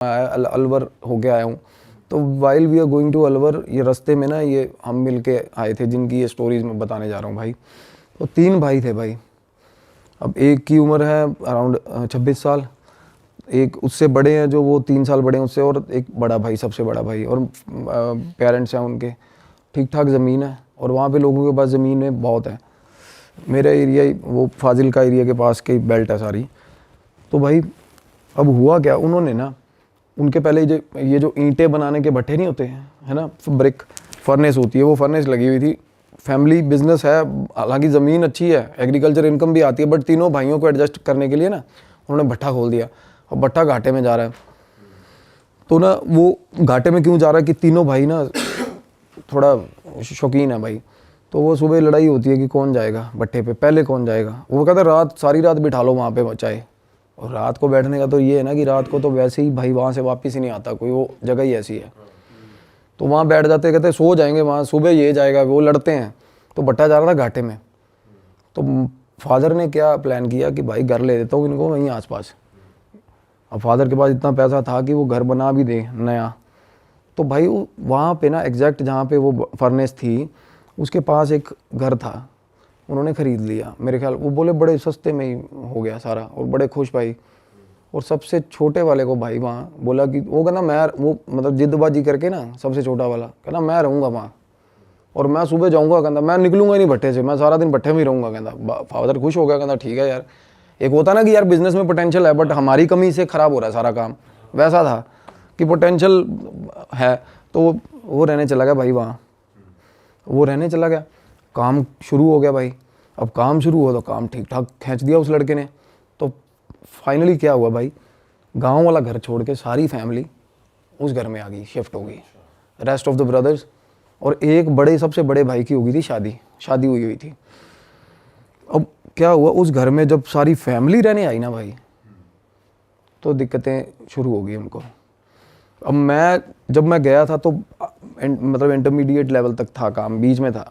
अलवर होके आया हूँ। तो while we are going to Alwar, ये रास्ते में ना ये हम मिल के आए थे जिनकी ये स्टोरीज मैं बताने जा रहा हूँ भाई। तो 3 भाई थे भाई। अब एक की उम्र है अराउंड 26 साल, एक उससे बड़े हैं जो वो 3 साल बड़े हैं उससे, और एक बड़ा भाई, सबसे बड़ा भाई। और पेरेंट्स हैं उनके, ठीक ठाक ज़मीन है और वहाँ पे लोगों के पास ज़मीनें बहुत है। मेरा एरिया वो फाजिल का एरिया के पास की बेल्ट है सारी। तो भाई अब हुआ क्या, उन्होंने ना उनके पहले ये जो ईंटें बनाने के भट्ठे नहीं होते हैं, है ना, ब्रिक फर्नेस होती है, वो फर्नेस लगी हुई थी। फैमिली बिजनेस है, हालांकि ज़मीन अच्छी है, एग्रीकल्चर इनकम भी आती है, बट तीनों भाइयों को एडजस्ट करने के लिए ना उन्होंने भट्ठा खोल दिया और भट्ठा घाटे में जा रहा है। तो ना वो घाटे में क्यों जा रहा है कि तीनों भाई ना थोड़ा शौकीन है भाई। तो वो सुबह लड़ाई होती है कि कौन जाएगा भट्ठे पे, पहले कौन जाएगा। वो कहता है रात, सारी रात बिठा लो वहाँ पे चाहे। और रात को बैठने का तो ये है ना कि रात को तो वैसे ही भाई वहाँ से वापस ही नहीं आता कोई, वो जगह ही ऐसी है। तो वहाँ बैठ जाते, कहते सो जाएंगे वहाँ, सुबह ये जाएगा, वो लड़ते हैं। तो भट्टा जा रहा था घाटे में। तो फादर ने क्या प्लान किया कि भाई घर ले देता हूँ इनको वहीं आसपास। अब फादर के पास इतना पैसा था कि वो घर बना भी दे नया। तो भाई वहाँ पे ना एग्जैक्ट जहाँ पे वो फर्नेस थी उसके पास एक घर था, उन्होंने ख़रीद लिया मेरे ख्याल। वो बोले बड़े सस्ते में ही हो गया सारा, और बड़े खुश भाई। और सबसे छोटे वाले को भाई वहाँ बोला कि वो कहना मैं, वो मतलब जिद्दबाजी करके ना सबसे छोटा वाला कहना मैं रहूँगा वहाँ और मैं सुबह जाऊँगा, कहता मैं निकलूँगा ही नहीं भट्टे से, मैं सारा दिन भट्टे में ही रहूँगा। कहता फादर खुश हो गया, कहता ठीक है यार। एक होता ना कि यार बिज़नेस में पोटेंशियल है बट हमारी कमी से ख़राब हो रहा है सारा काम, वैसा था कि पोटेंशियल है। तो वो रहने चला गया भाई वहाँ, वो रहने चला गया। काम शुरू हो गया भाई। अब काम शुरू हुआ तो काम ठीक ठाक खींच दिया उस लड़के ने। तो फाइनली क्या हुआ भाई, गांव वाला घर छोड़ के सारी फैमिली उस घर में आ गई, शिफ्ट हो गई, रेस्ट ऑफ द ब्रदर्स। और एक बड़े, सबसे बड़े भाई की हो गई थी शादी हुई थी। अब क्या हुआ, उस घर में जब सारी फैमिली रहने आई ना भाई, तो दिक्कतें शुरू हो गई हमको। अब जब मैं गया था तो मतलब इंटरमीडिएट लेवल तक था काम, बीच में था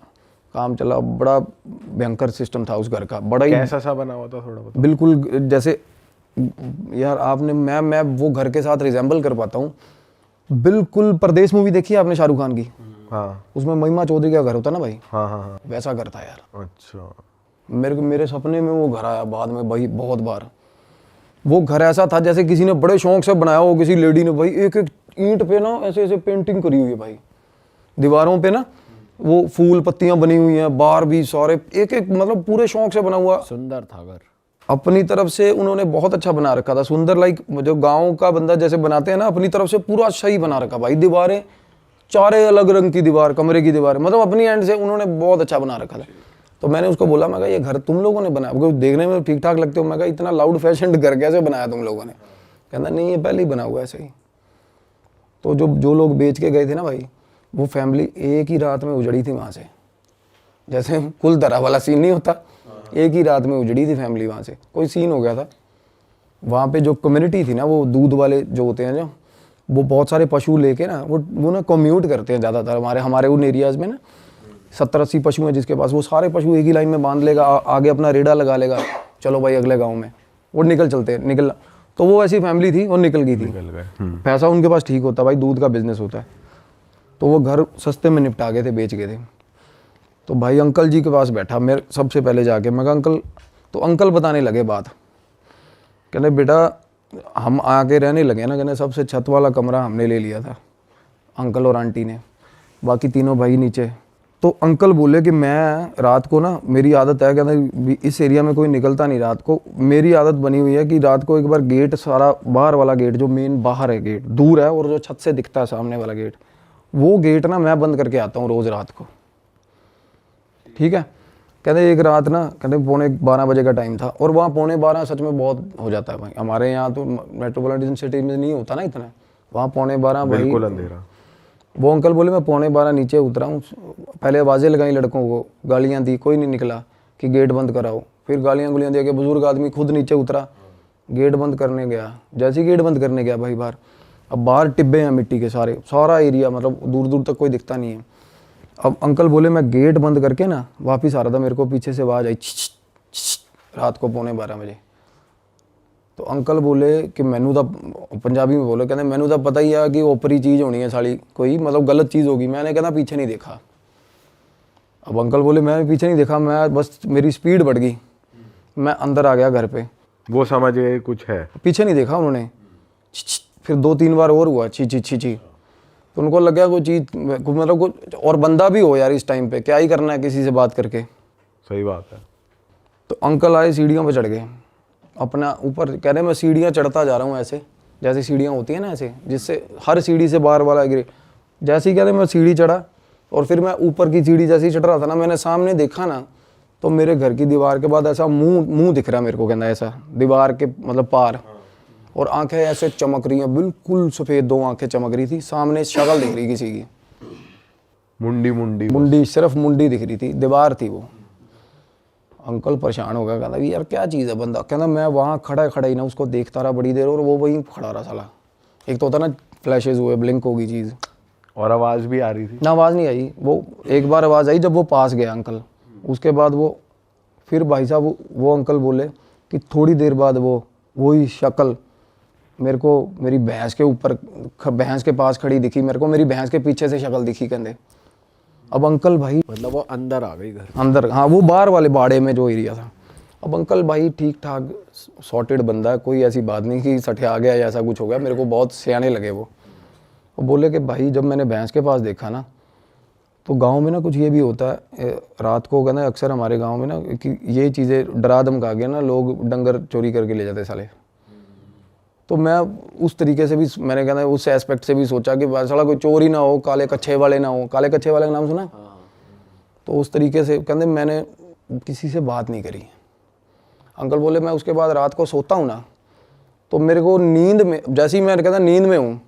काम चला, बड़ा भयंकर सिस्टम था उस घर का। बड़ा ही कैसा सा बना हुआ था, थोड़ा बताओ। बिल्कुल जैसे यार आपने, मैं वो घर के साथ रिजेंबल कर पाता हूँ बिल्कुल। परदेश मूवी देखी है आपने शाहरुख खान की? हाँ। उसमें महिमा चौधरी का घर होता ना भाई, हाँ हाँ हाँ, वैसा घर था यार। अच्छा। मेरे सपने में वो घर आया बाद में भाई बहुत बार। वो घर ऐसा था जैसे किसी ने बड़े शौक से बनाया हो, किसी लेडी ने भाई। एक एक ईंट पे ना ऐसे ऐसे पेंटिंग करी हुई है भाई, दीवारों पे ना वो फूल पत्तियां बनी हुई हैं, बाहर भी सारे एक एक, मतलब पूरे शौक से बना हुआ। सुंदर था घर, अपनी तरफ से उन्होंने बहुत अच्छा बना रखा था, सुंदर, लाइक जो गांव का बंदा जैसे बनाते हैं ना, अपनी तरफ से पूरा अच्छा ही बना रखा भाई। दीवारें चारे अलग रंग की दीवार, कमरे की दीवार, मतलब अपनी एंड से उन्होंने बहुत अच्छा बना रखा था। तो मैंने उसको बोला, मैं कहा ये घर तुम लोगों ने बनाया? क्योंकि देखने में ठीक ठाक लगते हो। मैं कहा इतना लाउड फैशन घर कैसे बनाया तुम लोगों ने? कहना नहीं ये पहले ही बना हुआ ऐसे ही। तो जो लोग बेच के गए थे ना भाई, वो फैमिली एक ही रात में उजड़ी थी वहाँ से। जैसे कुलधरा वाला सीन नहीं होता, एक ही रात में उजड़ी थी फैमिली वहाँ से। कोई सीन हो गया था वहाँ पे। जो कम्युनिटी थी ना, वो दूध वाले जो होते हैं, जो वो बहुत सारे पशु लेके ना वो ना कम्यूट करते हैं ज़्यादातर हमारे उन एरियाज़ में ना। 70-80 पशु हैं जिसके पास, वो सारे पशु एक ही लाइन में बांध लेगा, आगे अपना रेड़ा लगा लेगा, चलो भाई अगले गाँव में, वो निकल। तो वो ऐसी फैमिली थी और निकल गई थी। पैसा उनके पास ठीक होता भाई, दूध का बिजनेस होता है। तो वो घर सस्ते में निपटा गए थे, बेच गए थे। तो भाई अंकल जी के पास बैठा मेरे सबसे पहले जाके, मैं कहा अंकल, तो अंकल बताने लगे बात। कहने बेटा हम आके रहने लगे ना, कहने सबसे छत वाला कमरा हमने ले लिया था, अंकल और आंटी ने, बाकी तीनों भाई नीचे। तो अंकल बोले कि मैं रात को ना, मेरी आदत है, कहते इस एरिया में कोई निकलता नहीं रात को, मेरी आदत बनी हुई है कि रात को एक बार गेट, सारा बाहर वाला गेट जो मेन बाहर है, गेट दूर है, और जो छत से दिखता है सामने वाला गेट, वो गेट ना मैं बंद करके आता हूँ रोज़ रात को, ठीक है। कहते एक रात ना, कहते 11:45 बजे का टाइम था, और वहाँ 11:45 सच में बहुत हो जाता है भाई। हमारे यहाँ तो मेट्रोपॉलिटन सिटी में नहीं होता ना इतना, वहाँ 11:45 भाई बिल्कुल अंधेरा। वो अंकल बोले मैं 11:45 नीचे उतरा हूँ, पहले आवाज़ें लगाई लड़कों को, गालियाँ दी, कोई नहीं निकला कि गेट बंद कराओ। फिर गालियाँ दे के बुजुर्ग आदमी खुद नीचे उतरा, गेट बंद करने गया। जैसे ही गेट बंद करने गया भाई बाहर, अब बाहर टिब्बे हैं मिट्टी के सारे, सारा एरिया, मतलब दूर दूर तक कोई दिखता नहीं है। अब अंकल बोले मैं गेट बंद करके ना वापस आ रहा था, मेरे को पीछे से आवाज़ आई रात को 11:45 बजे। तो अंकल बोले कि मैनू तो पंजाबी में बोले, कहते मैनू तो पता ही है कि ओपरी चीज़ होनी है साली, कोई मतलब गलत चीज़ होगी। मैंने कहना पीछे नहीं देखा। अब अंकल बोले मैं पीछे नहीं देखा, मैं बस मेरी स्पीड बढ़ गई, मैं अंदर आ गया घर पे। वो समझ गए कुछ है, पीछे नहीं देखा उन्होंने। फिर 2-3 बार और हुआ छी छी छी छी, तो उनको लग गया कोई चीज़ मतलब कुछ, और बंदा भी हो यार इस टाइम पे क्या ही करना है किसी से बात करके। सही बात है। तो अंकल आए, सीढ़ियों पे चढ़ गए अपना ऊपर, कह रहे मैं सीढ़ियाँ चढ़ता जा रहा हूँ ऐसे, जैसे सीढ़ियाँ होती है ना ऐसे, जिससे हर सीढ़ी से बार वाला गिरे। जैसे ही कह रहे मैं सीढ़ी चढ़ा, और फिर मैं ऊपर की सीढ़ी जैसे ही चढ़ रहा था ना, मैंने सामने देखा ना, तो मेरे घर की दीवार के बाद ऐसा मुंह दिख रहा मेरे को, कहना ऐसा दीवार के मतलब पार, और आंखें ऐसे चमक रही हैं, बिल्कुल सफ़ेद 2 आंखें चमक रही थी, सामने शक्ल दिख रही किसी की, मुंडी सिर्फ मुंडी दिख रही थी, दीवार थी वो। अंकल परेशान हो गया, कहता यार क्या चीज़ है बंदा। कहना मैं वहाँ खड़ा ही ना उसको देखता रहा बड़ी देर, और वो वहीं खड़ा रहा साला। एक तो होता ना फ्लैशेज हुए, ब्लिंक होगी चीज़, और आवाज़ भी आ रही थी ना, आवाज़ नहीं आई। वो एक बार आवाज़ आई जब वो पास गया अंकल, उसके बाद वो फिर भाई साहब वो अंकल बोले कि थोड़ी देर बाद वही शक्ल मेरे को मेरी भैंस के ऊपर, भैंस के पास खड़ी दिखी मेरे को, मेरी भैंस के पीछे से शक्ल दिखी कहते। अब अंकल भाई मतलब वो अंदर आ गई घर अंदर, हाँ वो बाहर वाले बाड़े में जो एरिया था। अब अंकल भाई ठीक ठाक सॉर्टेड बंदा है, कोई ऐसी बात नहीं कि सठिया गया या ऐसा कुछ हो गया, मेरे को बहुत सियाने लगे वो बोले कि भाई जब मैंने भैंस के पास देखा ना, तो गांव में ना कुछ ये भी होता है रात को, कहना अक्सर हमारे गांव में ना कि ये चीज़ें डरा धमका के ना लोग डंगर चोरी करके ले जाते साले। तो मैं उस तरीके से भी मैंने कहना उस एस्पेक्ट से भी सोचा कि साला कोई चोर ही ना हो, काले कच्छे वाले ना हो। काले कच्छे वाले का नाम सुना? तो उस तरीके से कहते मैंने किसी से बात नहीं करी। अंकल बोले मैं उसके बाद रात को सोता हूँ ना, तो मेरे को नींद में, जैसे ही मैं कहता नींद में हूँ,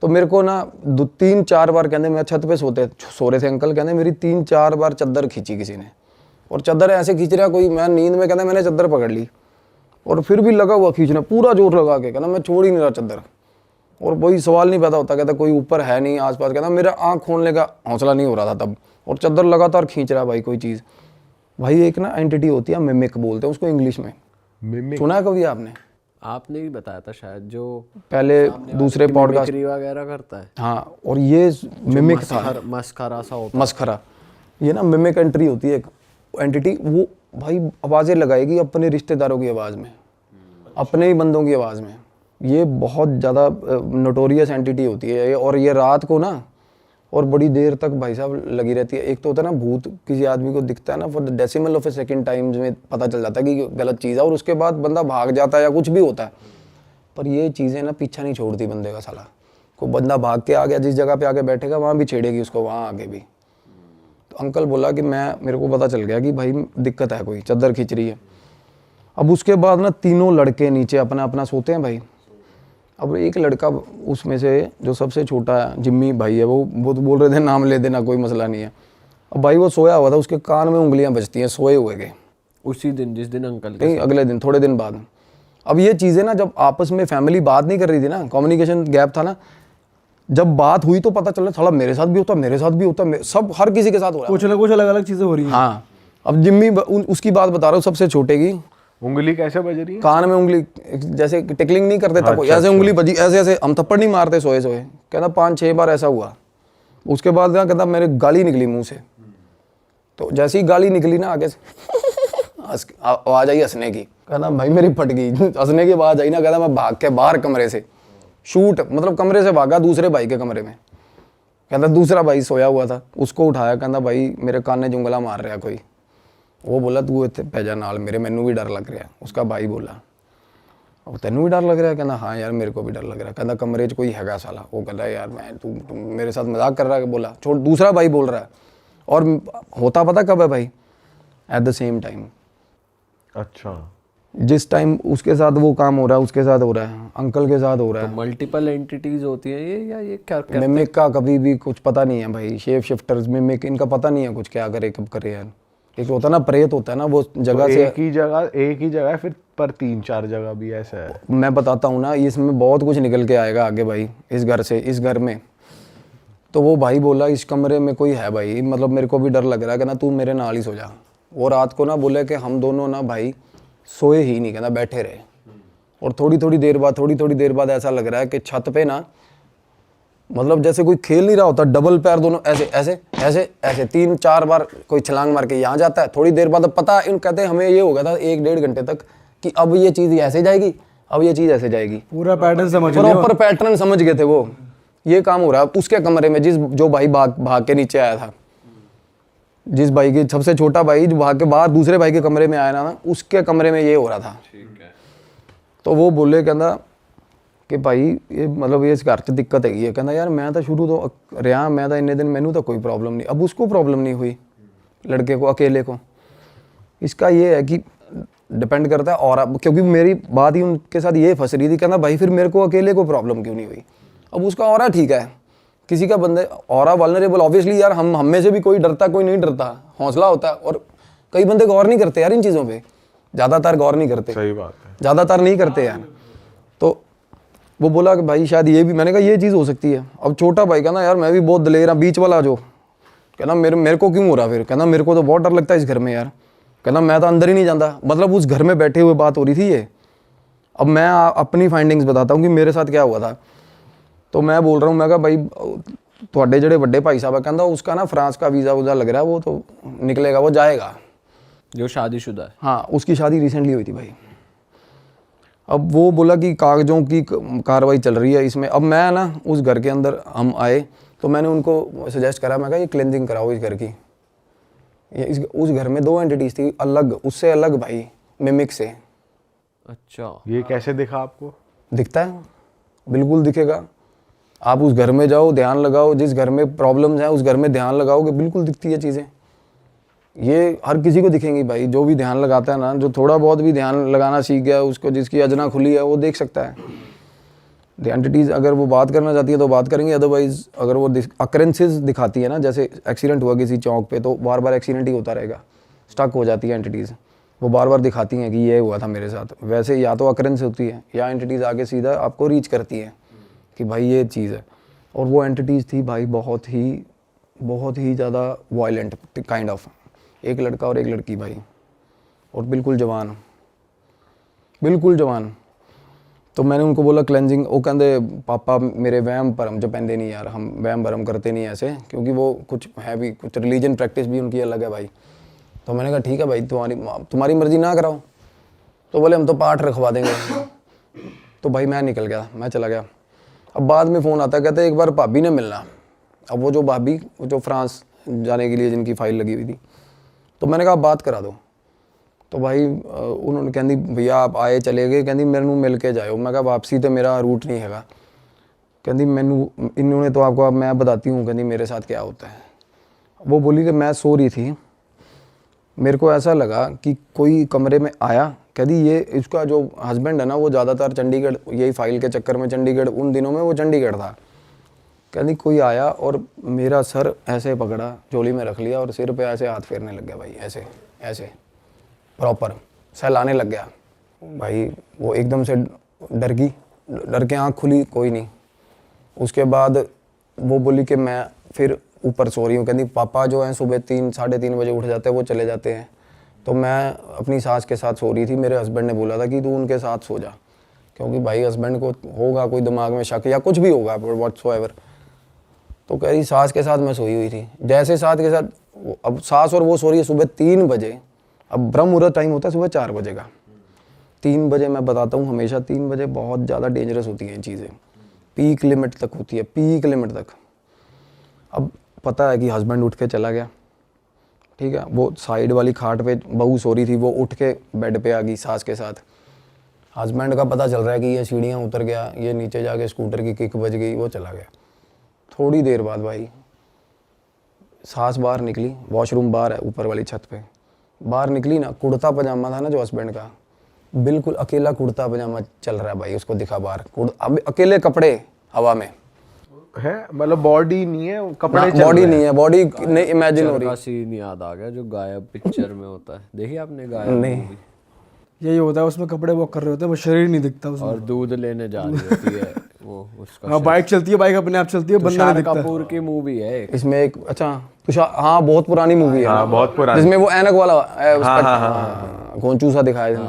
तो मेरे को ना 2-3-4 बार कहते मैं छत पे सो रहे थे अंकल, कहते मेरी 3-4 बार चादर खींची किसी ने, और चादर ऐसे खींच रहा कोई, मैं नींद में कहते मैंने चादर पकड़ ली, और फिर भी लगा हुआ खींचना पूरा जोर लगा के, कहना मैं छोड़ ही नहीं रहा चादर। और वही सवाल नहीं पैदा होता, कहता कोई ऊपर है नहीं आसपास, कहता मेरा आँख खोलने का हौसला नहीं हो रहा था तब, और चादर लगातार खींच रहा भाई कोई चीज़। भाई एक ना एंटिटी होती है मिमिक बोलते हैं उसको इंग्लिश में, मिमिक सुना है कभी आपने? आपने भी बताया था शायद, जो पहले दूसरे पॉडकास्ट वगैरह करता है। हाँ, और ये मिमिक था, मस्खरा सा होता मस्खरा, ये ना मिमिक एंट्री होती है एक एंटिटी, वो भाई आवाज़ें लगाएगी अपने रिश्तेदारों की आवाज़ में, अपने ही बंदों की आवाज़ में। ये बहुत ज़्यादा नोटोरियस एंटिटी होती है ये, और ये रात को ना और बड़ी देर तक भाई साहब लगी रहती है। एक तो होता है ना भूत किसी आदमी को दिखता है ना, for the decimal of A second times में पता चल जाता है कि गलत चीज़ है, और उसके बाद बंदा भाग जाता है या कुछ भी होता है, पर ये चीज़ें ना पीछा नहीं छोड़ती बंदे का साला। कोई बंदा भाग के आ गया, जिस जगह पे आके बैठेगा वहाँ भी छेड़ेगी उसको, वहाँ आगे भी। तो अंकल बोला कि मेरे को पता चल गया कि भाई दिक्कत है, कोई चादर खींच रही है। अब उसके बाद ना तीनों लड़के नीचे अपना अपना सोते हैं भाई। अब एक लड़का उसमें से जो सबसे छोटा जिम्मी भाई है, वो तो बोल रहे थे नाम ले देना, कोई मसला नहीं है। अब भाई वो सोया हुआ था, उसके कान में उंगलियां बजती हैं सोए हुए के, उसी दिन जिस दिन अंकल नहीं अगले दिन, थोड़े दिन बाद। अब ये चीज़ें ना जब आपस में फैमिली बात नहीं कर रही थी ना, कम्युनिकेशन गैप था ना, जब बात हुई तो पता चला साला मेरे साथ भी होता, मेरे साथ भी होता, सब हर किसी के साथ हो रहा है, कुछ ना कुछ अलग अलग चीज़ें हो रही हैं। हाँ, अब जिम्मी उसकी बात बता रहा हूँ, सबसे छोटे की उंगली कैसे बज रही है? कान में उंगली, जैसे टिकलिंग नहीं करते था कोई, ऐसे उंगली बजी, ऐसे ऐसे, हम थप्पड़ नहीं मारते सोए सोए, कहता 5-6 बार ऐसा हुआ। उसके बाद ना कहता मेरे गाली निकली मुंह से, तो जैसे ही गाली निकली ना आगे से आवाज आई हंसने की, कहता भाई मेरी फट गई, हंसने की आवाज आई ना, कहता मैं भाग के बाहर कमरे से शूट, मतलब कमरे से भागा दूसरे भाई के कमरे में। कहता दूसरा भाई सोया हुआ था, उसको उठाया, कहता भाई मेरे कान ने जुंगला मार रहा कोई। वो बोला तू इतने पैजा नाल मेरे, मैनू भी डर लग रहा। उसका भाई बोला और तेनू भी डर लग रहा है? कहना हाँ यार मेरे को भी डर लग रहा है। कहना कमरे च कोई हैगा साला। वो कहता है यार मैं तू मेरे साथ मजाक कर रहा है। बोला छोड़, दूसरा भाई बोल रहा है, और होता पता कब है भाई? At the same time. अच्छा, जिस टाइम उसके साथ वो काम हो रहा है उसके साथ हो रहा है, अंकल के साथ हो रहा है। मल्टीपल एंटिटीज होती हैं ये, या ये क्या मिमिक का कभी भी कुछ पता नहीं है भाई। शेप शिफ्टर्स, मिमिक, इनका पता नहीं है कुछ क्या करे कब करे यार। एक होता है ना प्रेत होता है ना, वो जगह तो से एक ही जगह फिर पर 3-4 जगह भी ऐसा है। मैं बताता हूँ ना, इसमें बहुत कुछ निकल के आएगा आगे भाई। इस घर से, इस घर में तो वो भाई बोला इस कमरे में कोई है भाई, मतलब मेरे को भी डर लग रहा है, कहना तू मेरे नाल ही सो जा। वो रात को ना बोले कि हम दोनों ना भाई सोए ही नहीं, कहना बैठे रहे। और थोड़ी थोड़ी देर बाद ऐसा लग रहा है कि छत पे ना, मतलब जैसे कोई खेल नहीं रहा होता, डबल पैर दोनों ऐसे ऐसे ऐसे ऐसे 3-4 बार कोई छलांग मार के यहाँ जाता है। थोड़ी देर बाद अब पता इन कहते हैं हमें ये हो गया था 1-1.5 घंटे तक कि अब ये चीज़ ऐसे जाएगी, अब ये चीज़ ऐसे जाएगी, पूरा पैटर्न समझ लिया। प्रॉपर पैटर्न समझ गए थे वो। ये काम हो रहा है उसके कमरे में, जो भाई भाग के नीचे आया था, जिस भाई के सबसे छोटा भाई जो भाग के बाहर दूसरे भाई के कमरे में आया ना, उसके कमरे में ये हो रहा था। तो वो बोले कहना कि भाई ये मतलब ये इस घर च दिक्कत हैगी है। कहना यार मैं तो शुरू तो रहा, मैं तो इन्ने दिन मैनू तो कोई प्रॉब्लम नहीं। अब उसको प्रॉब्लम नहीं हुई, लड़के को, अकेले को। इसका ये है कि डिपेंड करता है, और क्योंकि मेरी बात ही उनके साथ ये फंस रही थी। कहना भाई फिर मेरे को अकेले को प्रॉब्लम क्यों नहीं हुई? अब उसका ऑरा ठीक है, किसी का बंदे ऑरा वल्नरेबल, ऑब्वियसली यार हम में से भी कोई डरता कोई नहीं डरता, हौसला होता है। और कई बंदे गौर नहीं करते यार इन चीज़ों पे, ज़्यादातर गौर नहीं करते, सही बात है, ज़्यादातर नहीं करते यार। तो वो बोला कि भाई शायद ये भी, मैंने कहा ये चीज़ हो सकती है। अब छोटा भाई कहना यार मैं भी बहुत दलेर, बीच वाला जो कहना मेरे को क्यों हो रहा? फिर कहना मेरे को तो बहुत डर लगता है इस घर में यार। कहना मैं तो अंदर ही नहीं जाता। मतलब उस घर में बैठे हुए बात हो रही थी ये। अब मैं अपनी फाइंडिंग्स बताता हूँ कि मेरे साथ क्या हुआ था। तो मैं बोल रहा हूँ, मैं कहा भाई थोड़े जड़े बड़े भाई साहब है, कहना उसका ना फ्रांस का वीज़ा वूज़ा लग रहा है, वो तो निकलेगा, वो जाएगा। जो शादीशुदा है? हाँ, उसकी शादी रिसेंटली हुई थी भाई। अब वो बोला कि कागजों की कार्रवाई चल रही है इसमें। अब मैं ना उस घर के अंदर हम आए तो मैंने उनको सजेस्ट करा, मैं कहा ये क्लेंजिंग कराओ इस घर की। उस घर में 2 एंटिटीज थी अलग, उससे अलग भाई, मिमिक से। अच्छा, ये कैसे दिखा आपको? दिखता है, बिल्कुल दिखेगा। आप उस घर में जाओ, ध्यान लगाओ, जिस घर में प्रॉब्लम्स हैं उस घर में ध्यान लगाओगे, बिल्कुल दिखती है चीज़ें। ये हर किसी को दिखेंगी भाई, जो भी ध्यान लगाता है ना, जो थोड़ा बहुत भी ध्यान लगाना सीख गया, उसको जिसकी अजना खुली है वो देख सकता है। द एंटिटीज़ अगर वो बात करना चाहती है तो बात करेंगे, अदरवाइज अगर वो अकरेंसेस दिखाती है ना, जैसे एक्सीडेंट हुआ किसी चौक पे तो बार बार एक्सीडेंट ही होता रहेगा, स्टक हो जाती है एंटिटीज़, वो बार बार दिखाती हैं कि ये हुआ था मेरे साथ। वैसे या तो अकरेंस होती है या एंटिटीज़ आगे सीधा आपको रीच करती है कि भाई ये चीज़ है। और वो एंटिटीज़ थी भाई बहुत ही ज़्यादा वायलेंट काइंड ऑफ, एक लड़का और एक लड़की भाई, और बिल्कुल जवान। तो मैंने उनको बोला क्लेंजिंग, वो कहते पापा मेरे वहम भरम जो पहनते नहीं यार, हम वहम भरम करते नहीं ऐसे, क्योंकि वो कुछ है भी, कुछ रिलीजन प्रैक्टिस भी उनकी अलग है भाई। तो मैंने कहा ठीक है भाई, तुम्हारी मर्जी ना कराओ। तो बोले हम तो पाठ रखवा देंगे। तो भाई मैं निकल गया, मैं चला गया। अब बाद में फ़ोन आता, कहते एक बार भाभी ने मिलना। अब वो जो भाभी जो फ्रांस जाने के लिए जिनकी फ़ाइल लगी हुई थी, तो मैंने कहा बात करा दो। तो भाई उन्होंने कहती भैया आप आए चले गए, कहती मैनू मिल के जाओ। मैं कहा वापसी तो मेरा रूट नहीं हैगा। कहती मैनू इन्होंने तो आपको, अब मैं बताती हूँ कहती मेरे साथ क्या होता है। वो बोली कि मैं सो रही थी, मेरे को ऐसा लगा कि कोई कमरे में आया। कहती ये इसका जो हस्बैंड है ना, वो ज़्यादातर चंडीगढ़, यही फाइल के चक्कर में चंडीगढ़, उन दिनों में वो चंडीगढ़ था। कहती कोई आया और मेरा सर ऐसे पकड़ा, झोली में रख लिया और सिर पे ऐसे हाथ फेरने लग गया भाई, ऐसे ऐसे प्रॉपर सहलाने लग गया भाई। वो एकदम से डर के आँख खुली, कोई नहीं। उसके बाद वो बोली कि मैं फिर ऊपर सो रही हूँ। कहती पापा जो हैं सुबह 3-3:30 बजे उठ जाते हैं, वो चले जाते हैं। तो मैं अपनी सास के साथ सो रही थी। मेरे हस्बैंड ने बोला था कि तू उनके साथ सो जा, क्योंकि भाई हस्बैंड को होगा कोई दिमाग में शक या कुछ भी होगा व्हाट्सएवर। तो कह रही सास के साथ मैं सोई हुई थी। जैसे सास के साथ, अब सास और वो सो रही है सुबह 3 बजे। अब ब्रह्म मुहूर्त टाइम होता है सुबह 4 बजे का। 3 बजे मैं बताता हूँ, हमेशा 3 बजे बहुत ज़्यादा डेंजरस होती हैं ये चीज़ें, पीक लिमिट तक होती है, पीक लिमिट तक। अब पता है कि हस्बैंड उठ के चला गया, ठीक है। वो साइड वाली खाट पे बहू सो रही थी, वो उठ के बेड पे आ गई सास के साथ। हस्बैंड का पता चल रहा है कि ये सीढ़ियाँ उतर गया, ये नीचे जाके स्कूटर की किक बज गई, वो चला गया। थोड़ी देर बाद भाई सास बाहर निकली, वॉशरूम बाहर है ऊपर वाली छत पे, बाहर निकली ना, कुर्ता पजामा था ना जो हस्बैंड का, बिल्कुल अकेला कुर्ता पजामा चल रहा है भाई, उसको दिखा बाहर, अब अकेले कपड़े हवा में है, मतलब बॉडी नहीं है, कपड़े चल बॉडी रहे नहीं है, बॉडी नहीं इमेजिन हो का रही। सीन याद आ गया जो गायब पिक्चर में होता है, देखिए आपने गायब नहीं। movie? यही होता है, उसमें कपड़े वॉक कर रहे होते हैं, वो शरीर नहीं दिखता उसमें। और दूध लेने जा रही होती है वो उसका हाँ, बाइक चलती है, बाइक अपने आप चलती है, बंदा नहीं तुषार दिखता। कपूर की मूवी है एक। इसमें एक, अच्छा तुषार, हाँ बहुत पुरानी मूवी है, हाँ, बहुत पुरानी। जिसमें वो ऐनक वाला गोंचू सा दिखाया इसमें।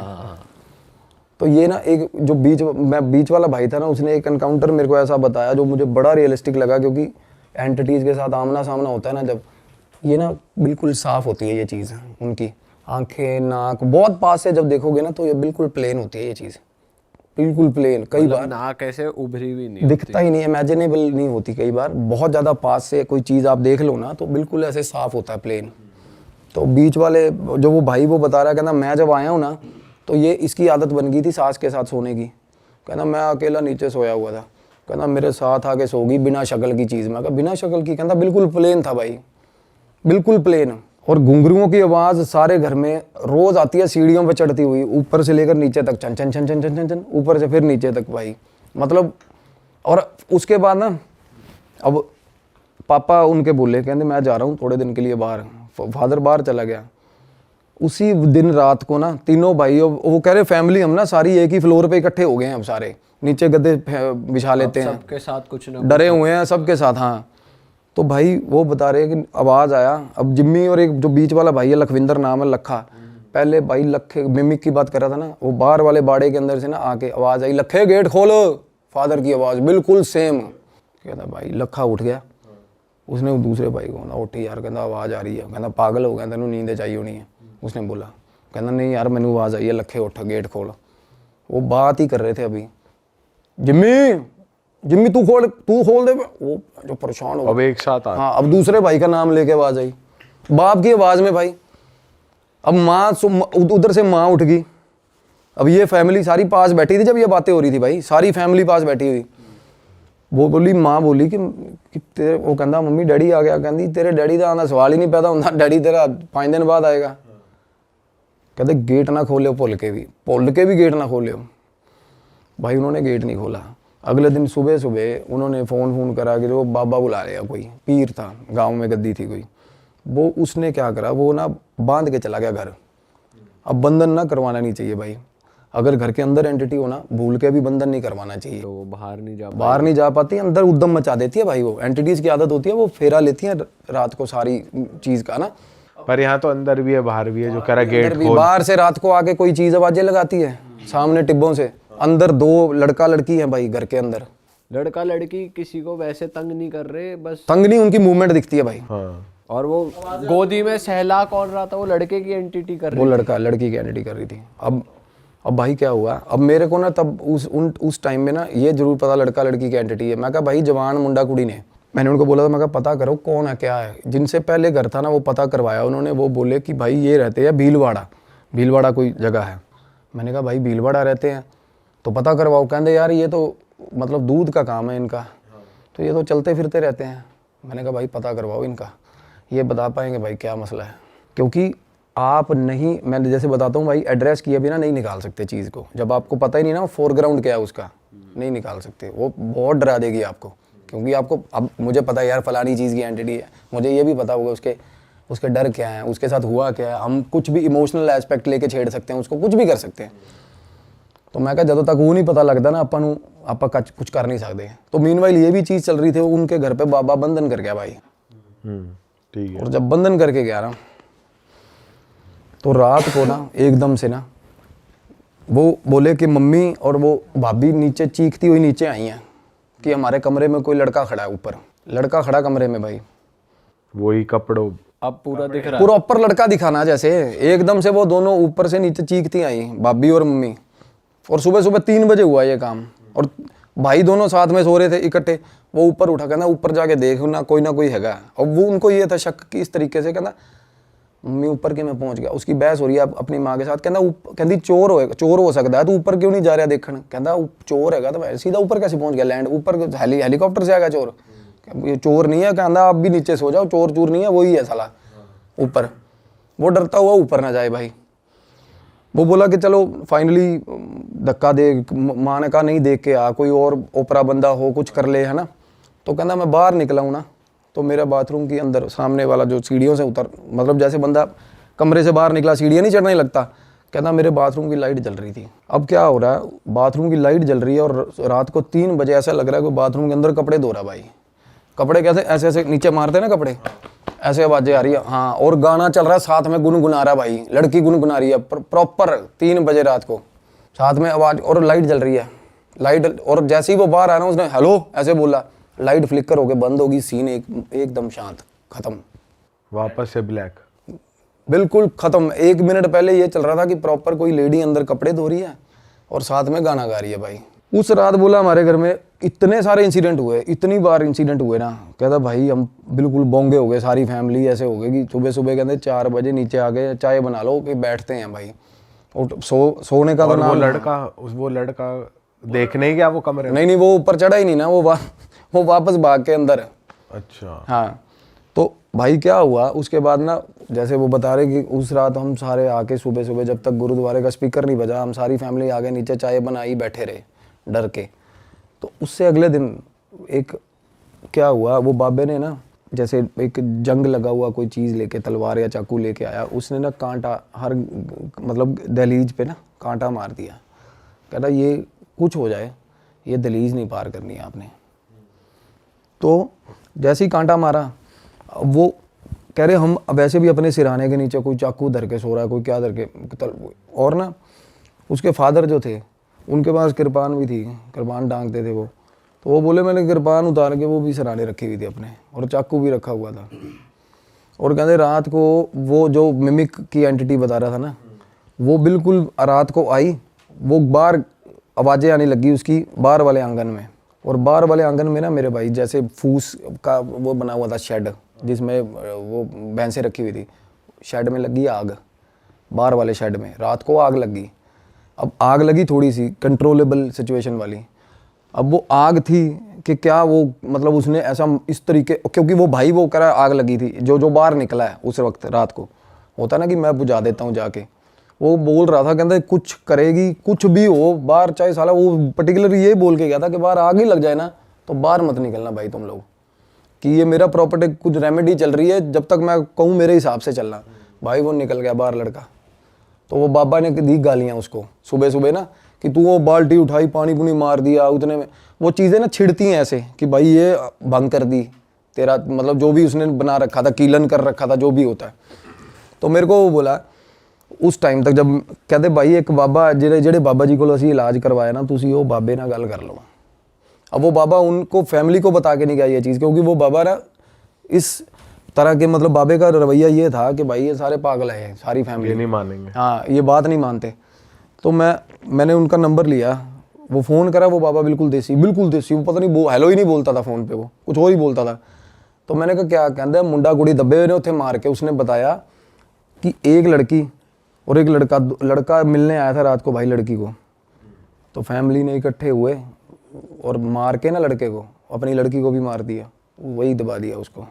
तो ये ना एक जो बीच वाला भाई था ना, उसने एक एनकाउंटर मेरे को ऐसा बताया जो मुझे बड़ा रियलिस्टिक लगा, क्योंकि एंटिटीज़ के साथ आमना सामना होता है ना जब, ये ना बिल्कुल साफ़ होती है ये चीज़, उनकी आंखें नाक बहुत पास से जब देखोगे ना तो ये बिल्कुल प्लेन होती है ये चीज़, बिल्कुल प्लेन। कई बार नाक ऐसे उभरी हुई नहीं दिखता ही नहीं, इमेजिनेबल नहीं होती। कई बार बहुत ज़्यादा पास से कोई चीज़ आप देख लो ना तो बिल्कुल ऐसे साफ़ होता है प्लेन। तो बीच वाले जो वो भाई वो बता रहा है, कहना मैं जब आया हूँ ना तो ये इसकी आदत बन गई थी सास के साथ सोने की। कहना मैं अकेला नीचे सोया हुआ था, कहना मेरे साथ आके सो गई बिना शक्ल की चीज़। मैं कहा बिना शक्ल की? कहता बिल्कुल प्लेन था भाई, बिल्कुल प्लेन। और घुंघरुओं की आवाज़ सारे घर में रोज़ आती है, सीढ़ियों पे चढ़ती हुई, ऊपर से लेकर नीचे तक, छन छन छन छन छन छन छन, ऊपर से फिर नीचे तक भाई, मतलब। और उसके बाद ना अब पापा उनके बोले, कहते मैं जा रहा हूँ थोड़े दिन के लिए बाहर। फादर बाहर चला गया। उसी दिन रात को ना तीनों भाई, वो कह रहे फैमिली हम ना सारी एक ही फ्लोर पे इकट्ठे हो गए हैं, अब सारे नीचे गद्दे बिछा लेते हैं, सबके साथ कुछ ना डरे हुए हैं सबके साथ। हाँ, तो भाई वो बता रहे हैं कि आवाज़ आया। अब जिम्मी और एक जो बीच वाला भाई है लखविंदर नाम है, लखा, पहले भाई लखे मिमिक की बात कर रहा था ना, वो बाहर वाले बाड़े के अंदर से ना आके आवाज़ आई, लखे गेट खोलो। फादर की आवाज़ बिल्कुल सेम। कहता भाई लखा उठ गया, उसने दूसरे भाई को ना उठी यार, कहता आवाज़ आ रही है। कहता पागल हो गया, तेनों नींद चाहिए होनी है। उसने बोला, कहता नहीं यार मैंने आवाज़ आई है, लखे उठ गेट खोल। वो बात ही कर रहे थे अभी, जिम्मी जिम्मी तू खोल दे। वो जो परेशान हो, अब एक साथ आ, हाँ, अब दूसरे भाई का नाम लेके आवाज़ आई, बाप की आवाज़ में भाई। अब माँ उधर से माँ उठ गई। अब ये फैमिली सारी पास बैठी थी जब ये बातें हो रही थी भाई, सारी फैमिली पास बैठी हुई। वो बोली, माँ बोली कि तेरे, वो कहता मम्मी डैडी आ गया। कहती तेरे डैडी का आना सवाल ही नहीं पैदा होता, डैडी तेरा 5 दिन बाद आएगा। कहते गेट ना खोले, भुल के भी गेट ना खोले। भाई उन्होंने गेट नहीं खोला। अगले दिन सुबह सुबह उन्होंने फ़ोन करा कि वो बाबा बुला लिया, कोई पीर था गांव में, गद्दी थी कोई। वो उसने क्या करा, वो ना बांध के चला गया घर। अब बंधन ना करवाना नहीं चाहिए भाई, अगर घर के अंदर एंटिटी हो ना, भूल के भी बंधन नहीं करवाना चाहिए। तो वो बाहर नहीं जा पाती, अंदर उद्दम मचा देती है भाई। वो एंटिटीज़ की आदत होती है, वो फेरा लेती है रात को सारी चीज़ का ना। पर यहाँ तो अंदर भी है बाहर भी है, जो कह रहा गेट खोल। बाहर से रात को आके कोई चीज़ आवाज़ें लगाती है सामने टिब्बों से। अंदर 2 लड़का लड़की है भाई घर के अंदर। लड़का लड़की किसी को वैसे तंग नहीं कर रहे, बस तंग नहीं, उनकी मूवमेंट दिखती है भाई। हाँ। और वो गोदी में सहला कौन रहा था, वो लड़के की एंटिटी कर रही वो लड़का लड़की की एंटिटी कर रही थी। अब भाई क्या हुआ, अब मेरे को ना तब उस टाइम में ना ये जरूर पता लड़का लड़की की एंटिटी है। मैं कहा भाई जवान मुंडा कुड़ी ने, मैंने उनको बोला था, मैं कहा पता करो कौन है क्या है। जिनसे पहले घर था ना वो पता करवाया उन्होंने। वो बोले कि भाई ये रहते हैं भीलवाड़ा कोई जगह है। मैंने कहा भाई भीलवाड़ा रहते हैं तो पता करवाओ। कहते यार ये तो मतलब दूध का काम है इनका, तो ये तो चलते फिरते रहते हैं। मैंने कहा भाई पता करवाओ इनका, ये बता पाएंगे भाई क्या मसला है। क्योंकि आप नहीं, मैं जैसे बताता हूँ भाई, एड्रेस किए बिना नहीं निकाल सकते चीज़ को। जब आपको पता ही नहीं ना फोरग्राउंड क्या है उसका, नहीं निकाल सकते। वो बहुत डरा देगी आपको, क्योंकि आपको अब मुझे पता है यार फलानी चीज़ की एंटिटी है, मुझे ये भी पता होगा उसके डर क्या है, उसके साथ हुआ क्या है। हम कुछ भी इमोशनल एस्पेक्ट लेके छेड़ सकते हैं उसको, कुछ भी कर सकते हैं। तो मैं कहा ਜਦੋਂ तक वो नहीं पता लगता ना ਆਪਾਂ कुछ कर नहीं सकते। तो मीनवाइल ये भी चीज़ चल रही थी, उनके घर पे बाबा बंधन कर गया भाई। ठीक है। और जब बंधन करके गया ना तो रात को ना एकदम से ना वो बोले कि मम्मी और वो भाभी नीचे चीखती हुई नीचे आई हैं कि हमारे कमरे में कोई लड़का खड़ा है, ऊपर लड़का खड़ा कमरे में भाई, वही कपड़ों। अब पूरा दिख रहा है। पूरा ऊपर लड़का दिखाना जैसे। एकदम से वो दोनों ऊपर से नीचे चीखती आई, भाभी और मम्मी। और सुबह 3 बजे हुआ ये काम, और भाई दोनों साथ में सो रहे थे इकट्ठे। वो ऊपर उठा, कहना ऊपर जाके देख ना कोई हैगा। और वो उनको ये था शक कि इस तरीके से, कहना मम्मी ऊपर के मैं पहुंच गया। उसकी बहस हो रही है अपनी माँ के साथ। कहती चोर हो सकता है, तू ऊपर क्यों नहीं जा रहा देखने। कहता चोर हैगा तो सीधा ऊपर कैसे पहुंच गया, लैंड ऊपर हेलीकॉप्टर से आएगा चोर। ये चोर नहीं है, कहता आप भी नीचे सो जाओ, चोर नहीं है, वही है साला ऊपर। वो डरता हुआ ऊपर ना जाए भाई। वो बोला कि चलो फाइनली धक्का दे, माँ ने कहा नहीं देख के आ, कोई और ओपरा बंदा हो कुछ कर ले, है ना। तो कहना मैं बाहर निकला हूँ ना, तो मेरा बाथरूम के अंदर सामने वाला जो सीढ़ियों से उतर, मतलब जैसे बंदा कमरे से बाहर निकला सीढ़ियाँ नहीं चढ़ने लगता, कहना मेरे बाथरूम की लाइट जल रही थी। अब क्या हो रहा है, बाथरूम की लाइट जल रही है और रात को 3 बजे ऐसा लग रहा है कि बाथरूम के अंदर कपड़े धो रहा भाई। कपड़े कैसे ऐसे नीचे मारते हैं ना कपड़े, ऐसे आवाजें आ रही है। हाँ, और गाना चल रहा है साथ में, गुनगुना रहा भाई, लड़की गुनगुना रही है प्रॉपर 3 बजे रात को। साथ में आवाज़, और लाइट जल रही है, लाइट, और जैसे ही वो बाहर आया ना उसने हेलो ऐसे बोला, लाइट फ्लिकर होके बंद होगी, सीन एकदम शांत, ख़त्म, वापस से ब्लैक। बिल्कुल ख़त्म। 1 मिनट पहले ये चल रहा था कि प्रॉपर कोई लेडी अंदर कपड़े धो रही है और साथ में गाना गा रही है भाई। उस रात बोला हमारे घर में इतने सारे इंसिडेंट हुए, इतनी बार इंसिडेंट हुए ना, कहता भाई हम बिल्कुल बोंगे हो गए, सारी फैमिली ऐसे हो गई कि सुबह सुबह कहते 4 बजे नीचे आ गए, चाय बना लो कि बैठते हैं भाई, और सोने का तो और नाम। वो लड़का देखने ही गया वो कमरे में? नहीं वो ऊपर चढ़ा ही नहीं ना, वो वापस भाग के अंदर। अच्छा। हाँ, तो भाई क्या हुआ उसके बाद ना, जैसे वो बता रहे कि उस रात हम सारे आके सुबह सुबह जब तक गुरुद्वारे का स्पीकर नहीं बजा, हम सारी फैमिली आगे नीचे चाय बनाई बैठे रहे डर के। तो उससे अगले दिन एक क्या हुआ, वो बाबे ने ना जैसे एक जंग लगा हुआ कोई चीज़ लेके, तलवार या चाकू लेके आया, उसने ना कांटा हर मतलब दहलीज पे ना कांटा मार दिया। कहता ये कुछ हो जाए, ये दहलीज नहीं पार करनी है आपने। तो जैसे ही कांटा मारा, वो कह रहे हम वैसे भी अपने सिरहाने के नीचे कोई चाकू धर के सो रहा है, कोई क्या धर के, और ना उसके फादर जो थे उनके पास कृपान भी थी, कृपान टांगते थे वो। तो वो बोले मैंने कृपान उतार के वो भी सिरहाने रखी हुई थी अपने, और चाकू भी रखा हुआ था। और कहते रात को वो जो मिमिक की एंटिटी बता रहा था ना, वो बिल्कुल रात को आई, वो बाहर आवाज़ें आने लगी उसकी बाहर वाले आंगन में, और बाहर वाले आंगन में ना मेरे भाई जैसे फूस का वो बना हुआ था शेड, जिसमें वो भैंसें रखी हुई थी, शेड में लगी आग, बाहर वाले शेड में रात को आग लगी। अब आग लगी थोड़ी सी कंट्रोलेबल सिचुएशन वाली, अब वो आग थी कि क्या वो मतलब उसने ऐसा इस तरीके, क्योंकि वो भाई वो करा आग लगी थी, जो बाहर निकला है उस वक्त रात को, होता ना कि मैं बुझा देता हूँ जाके, वो बोल रहा था कहता कुछ करेगी, कुछ भी हो बाहर, चाहे साला वो पर्टिकुलर ये बोल के गया था कि बाहर आग ही लग जाए ना तो बाहर मत निकलना भाई तुम लोग, कि ये मेरा प्रॉपर्टी कुछ रेमेडी चल रही है, जब तक मैं कहूँ मेरे हिसाब से चलना। भाई वो निकल गया बाहर लड़का। तो वो बाबा ने दी गालियाँ उसको सुबह सुबह ना, कि तू वो बाल्टी उठाई पानी पुनी मार दिया, उतने में वो चीज़ें ना छिड़ती हैं ऐसे कि भाई ये भंग कर दी तेरा, मतलब जो भी उसने बना रखा था, कीलन कर रखा था, जो भी होता है। तो मेरे को वो बोला उस टाइम तक, जब कहते भाई एक बाबा जेड़े बाबा जी को असी इलाज करवाया ना, तुसी वो बाबे ना गल कर लो। अब वो बाबा उनको फैमिली को बता के नहीं गया ये चीज़, क्योंकि वो बाबा ना इस तरह के, मतलब बाबे का रवैया ये था कि भाई ये सारे पागल है, सारी फैमिली ये नहीं मानेंगे, हाँ ये बात नहीं मानते। तो मैंने उनका नंबर लिया, वो फ़ोन करा, वो बाबा बिल्कुल देसी, वो पता नहीं हेलो ही नहीं बोलता था फ़ोन पे, वो कुछ और ही बोलता था। तो मैंने कहा क्या कहते मुंडा कुड़ी दबे हुए ने उत्थे मार के। उसने बताया कि एक लड़की और एक लड़का मिलने आया था रात को भाई लड़की को, तो फैमिली ने इकट्ठे हुए और मार के ना लड़के को, अपनी लड़की को भी मार दिया, वही दबा दिया उसको,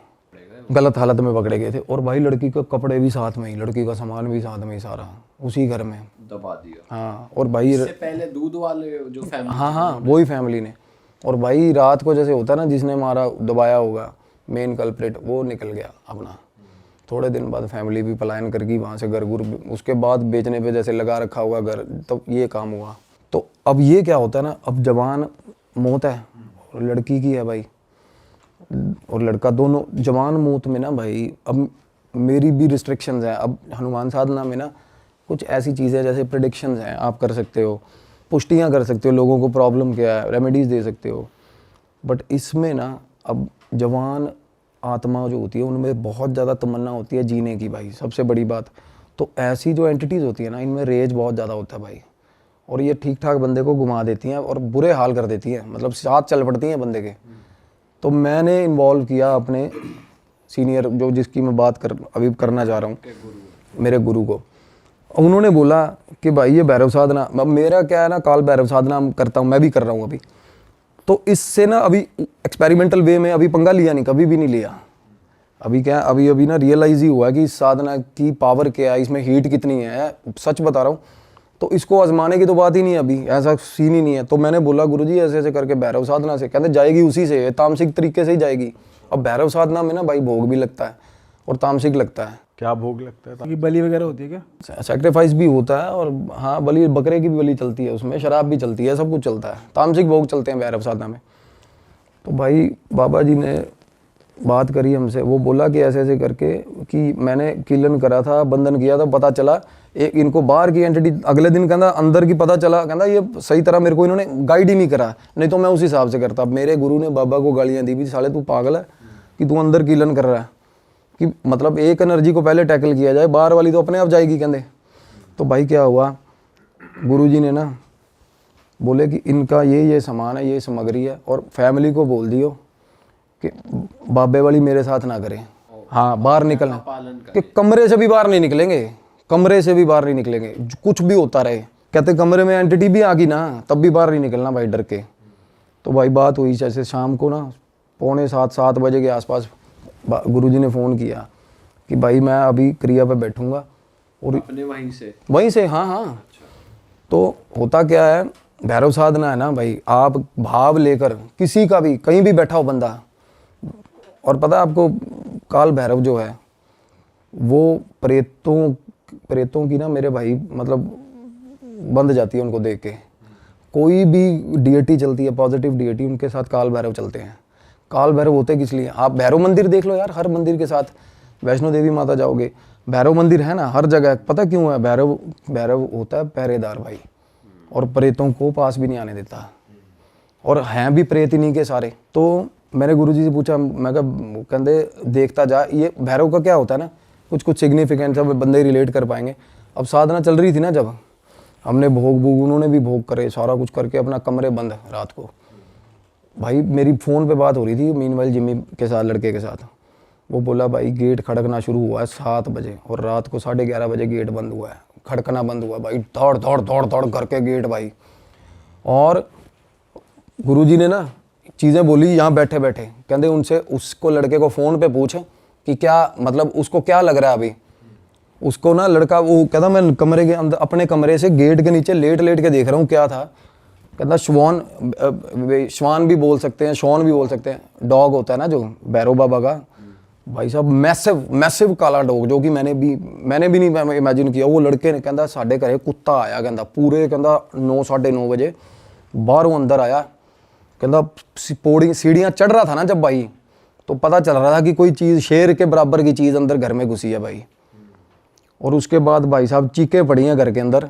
गलत हालत में पकड़े गए थे। और भाई लड़की के कपड़े भी साथ में ही, लड़की का सामान भी साथ में ही, सारा उसी घर में दबा दिया। हाँ, और भाई इससे पहले दूध वाले जो फैमिली, हाँ वही फैमिली ने। और भाई रात को जैसे होता ना, जिसने मारा दबाया होगा मेन कल्प्रिट, वो निकल गया अपना। थोड़े दिन बाद फैमिली भी पलायन कर गई वहाँ से, घर गुर उसके बाद बेचने पे जैसे लगा रखा हुआ घर, तब ये काम हुआ। तो अब ये क्या होता है ना, अब जवान मौत है और लड़की की है भाई, और लड़का, दोनों जवान मौत में ना भाई, अब मेरी भी रिस्ट्रिक्शंस हैं। अब हनुमान साधना में ना कुछ ऐसी चीज़ें जैसे प्रेडिक्शंस हैं, आप कर सकते हो, पुष्टियाँ कर सकते हो, लोगों को प्रॉब्लम क्या है, रेमेडीज़ दे सकते हो। बट इसमें ना अब जवान आत्मा जो होती है उनमें बहुत ज़्यादा तमन्ना होती है जीने की भाई, सबसे बड़ी बात। तो ऐसी जो एंटिटीज़ होती है ना, इनमें रेज बहुत ज़्यादा होता है भाई, और ये ठीक ठाक बंदे को घुमा देती हैं और बुरे हाल कर देती हैं, मतलब साथ चल पड़ती हैं बंदे के। तो मैंने इन्वॉल्व किया अपने सीनियर, जो जिसकी मैं बात अभी करना चाह रहा हूँ, मेरे गुरु को। उन्होंने बोला कि भाई ये भैरव साधना, मेरा क्या है ना, काल भैरव साधना करता हूँ, मैं भी कर रहा हूँ अभी। तो इससे ना अभी एक्सपेरिमेंटल वे में अभी पंगा लिया नहीं, कभी भी नहीं लिया। अभी क्या, अभी ना रियलाइज़ ही हुआ कि इस साधना की पावर क्या है, इसमें हीट कितनी है, सच बता रहा हूँ। तो इसको आजमाने की तो बात ही नहीं है, अभी ऐसा सीन ही नहीं है। तो मैंने बोला गुरुजी ऐसे ऐसे करके भैरव साधना से, कहते जाएगी उसी से, तामसिक तरीके से ही जाएगी। अब भैरव साधना में ना भाई भोग भी लगता है और तामसिक लगता है। क्या भोग लगता है? कि बलि वगैरह होती है क्या? सैक्रिफाइस भी होता है, और हाँ बलि, बकरे की भी बलि चलती है उसमें, शराब भी चलती है, सब कुछ चलता है, तामसिक भोग चलते हैं भैरव साधना में। तो भाई बाबा जी ने बात करी हमसे, वो बोला कि ऐसे ऐसे करके कि मैंने कीलन करा था, बंधन किया था, पता चला एक इनको बाहर की एंटिटी, अगले दिन कहता अंदर की पता चला, कहता ये सही तरह मेरे को इन्होंने गाइड ही नहीं करा, नहीं तो मैं उस हिसाब से करता। अब मेरे गुरु ने बाबा को गालियाँ दी भी, साले तू पागल है कि तू अंदर कीलन कर रहा है, कि मतलब एक एनर्जी को पहले टैकल किया जाए, बाहर वाली तो अपने आप जाएगी कहते। तो भाई क्या हुआ, गुरुजी ने ना बोले कि इनका ये सामान है, ये सामग्री है, और फैमिली को बोल दियो कि बाबे वाली मेरे साथ ना करें। हाँ, बाहर निकलना कि कमरे से भी बाहर नहीं निकलेंगे, कमरे से भी बाहर नहीं निकलेंगे, कुछ भी होता रहे। कहते कमरे में एंटिटी भी आ गई ना तब भी बाहर नहीं निकलना भाई, डर के। तो भाई बात हुई जैसे शाम को ना 6:45-7 बजे के आसपास गुरुजी ने फ़ोन किया कि भाई मैं अभी क्रिया पे बैठूंगा, और अपने वहीं से हाँ। तो होता क्या है, भैरव साधना है ना भाई, आप भाव लेकर किसी का भी कहीं भी बैठा हो बंदा, और पता है आपको काल भैरव जो है वो प्रेतों की ना मेरे भाई मतलब बंद जाती है उनको देख के। कोई भी डीएटी चलती है, पॉजिटिव डीएटी, उनके साथ काल भैरव चलते हैं। काल भैरव होते किस लिए, आप भैरव मंदिर देख लो यार, हर मंदिर के साथ वैष्णो देवी माता जाओगे, भैरव मंदिर है ना हर जगह। पता क्यों है, भैरव होता है पहरेदार भाई, और प्रेतों को पास भी नहीं आने देता, और हैं भी प्रेत इन्हीं के सारे। तो मैंने गुरुजी से पूछा, मैं कहा कहते देखता जा, ये भैरव का क्या होता है ना, कुछ सिग्निफिकेंट सब बंदे रिलेट कर पाएंगे। अब साधना चल रही थी ना, जब हमने भोग उन्होंने भी भोग करे, सारा कुछ करके अपना कमरे बंद रात को। भाई मेरी फ़ोन पे बात हो रही थी मीनवाइल जिम्मी के साथ, लड़के के साथ। वो बोला भाई गेट खड़कना शुरू हुआ है 7 बजे, और रात को 11:30 बजे गेट बंद हुआ है, खड़कना बंद हुआ भाई, दौड़ करके गेट भाई। और गुरुजी ने ना चीज़ें बोली यहाँ बैठे बैठे, कहते उनसे उसको लड़के को फ़ोन पे पूछ कि क्या मतलब उसको क्या लग रहा है अभी। उसको ना लड़का वो कहता मैं कमरे के अंदर अपने कमरे से गेट के नीचे लेट के देख रहा हूँ क्या था। कहता श्वान भी बोल सकते हैं, शॉन भी बोल सकते हैं, डॉग होता है ना जो भैरव बाबा का, भाई साहब मैसिव काला डॉग, जो कि मैंने भी नहीं इमेजिन किया। वो लड़के ने कहता साढ़े घरे कुत्ता आया, कहता पूरे कहता 9-9:30 बजे बाहरों अंदर आया, कहता पौड़ी सीढ़ियाँ चढ़ रहा था ना जब भाई, तो पता चल रहा था कि कोई चीज़ शेर के बराबर की चीज़ अंदर घर में घुसी है भाई। और उसके बाद भाई साहब चीखें पड़ी हैं घर के अंदर,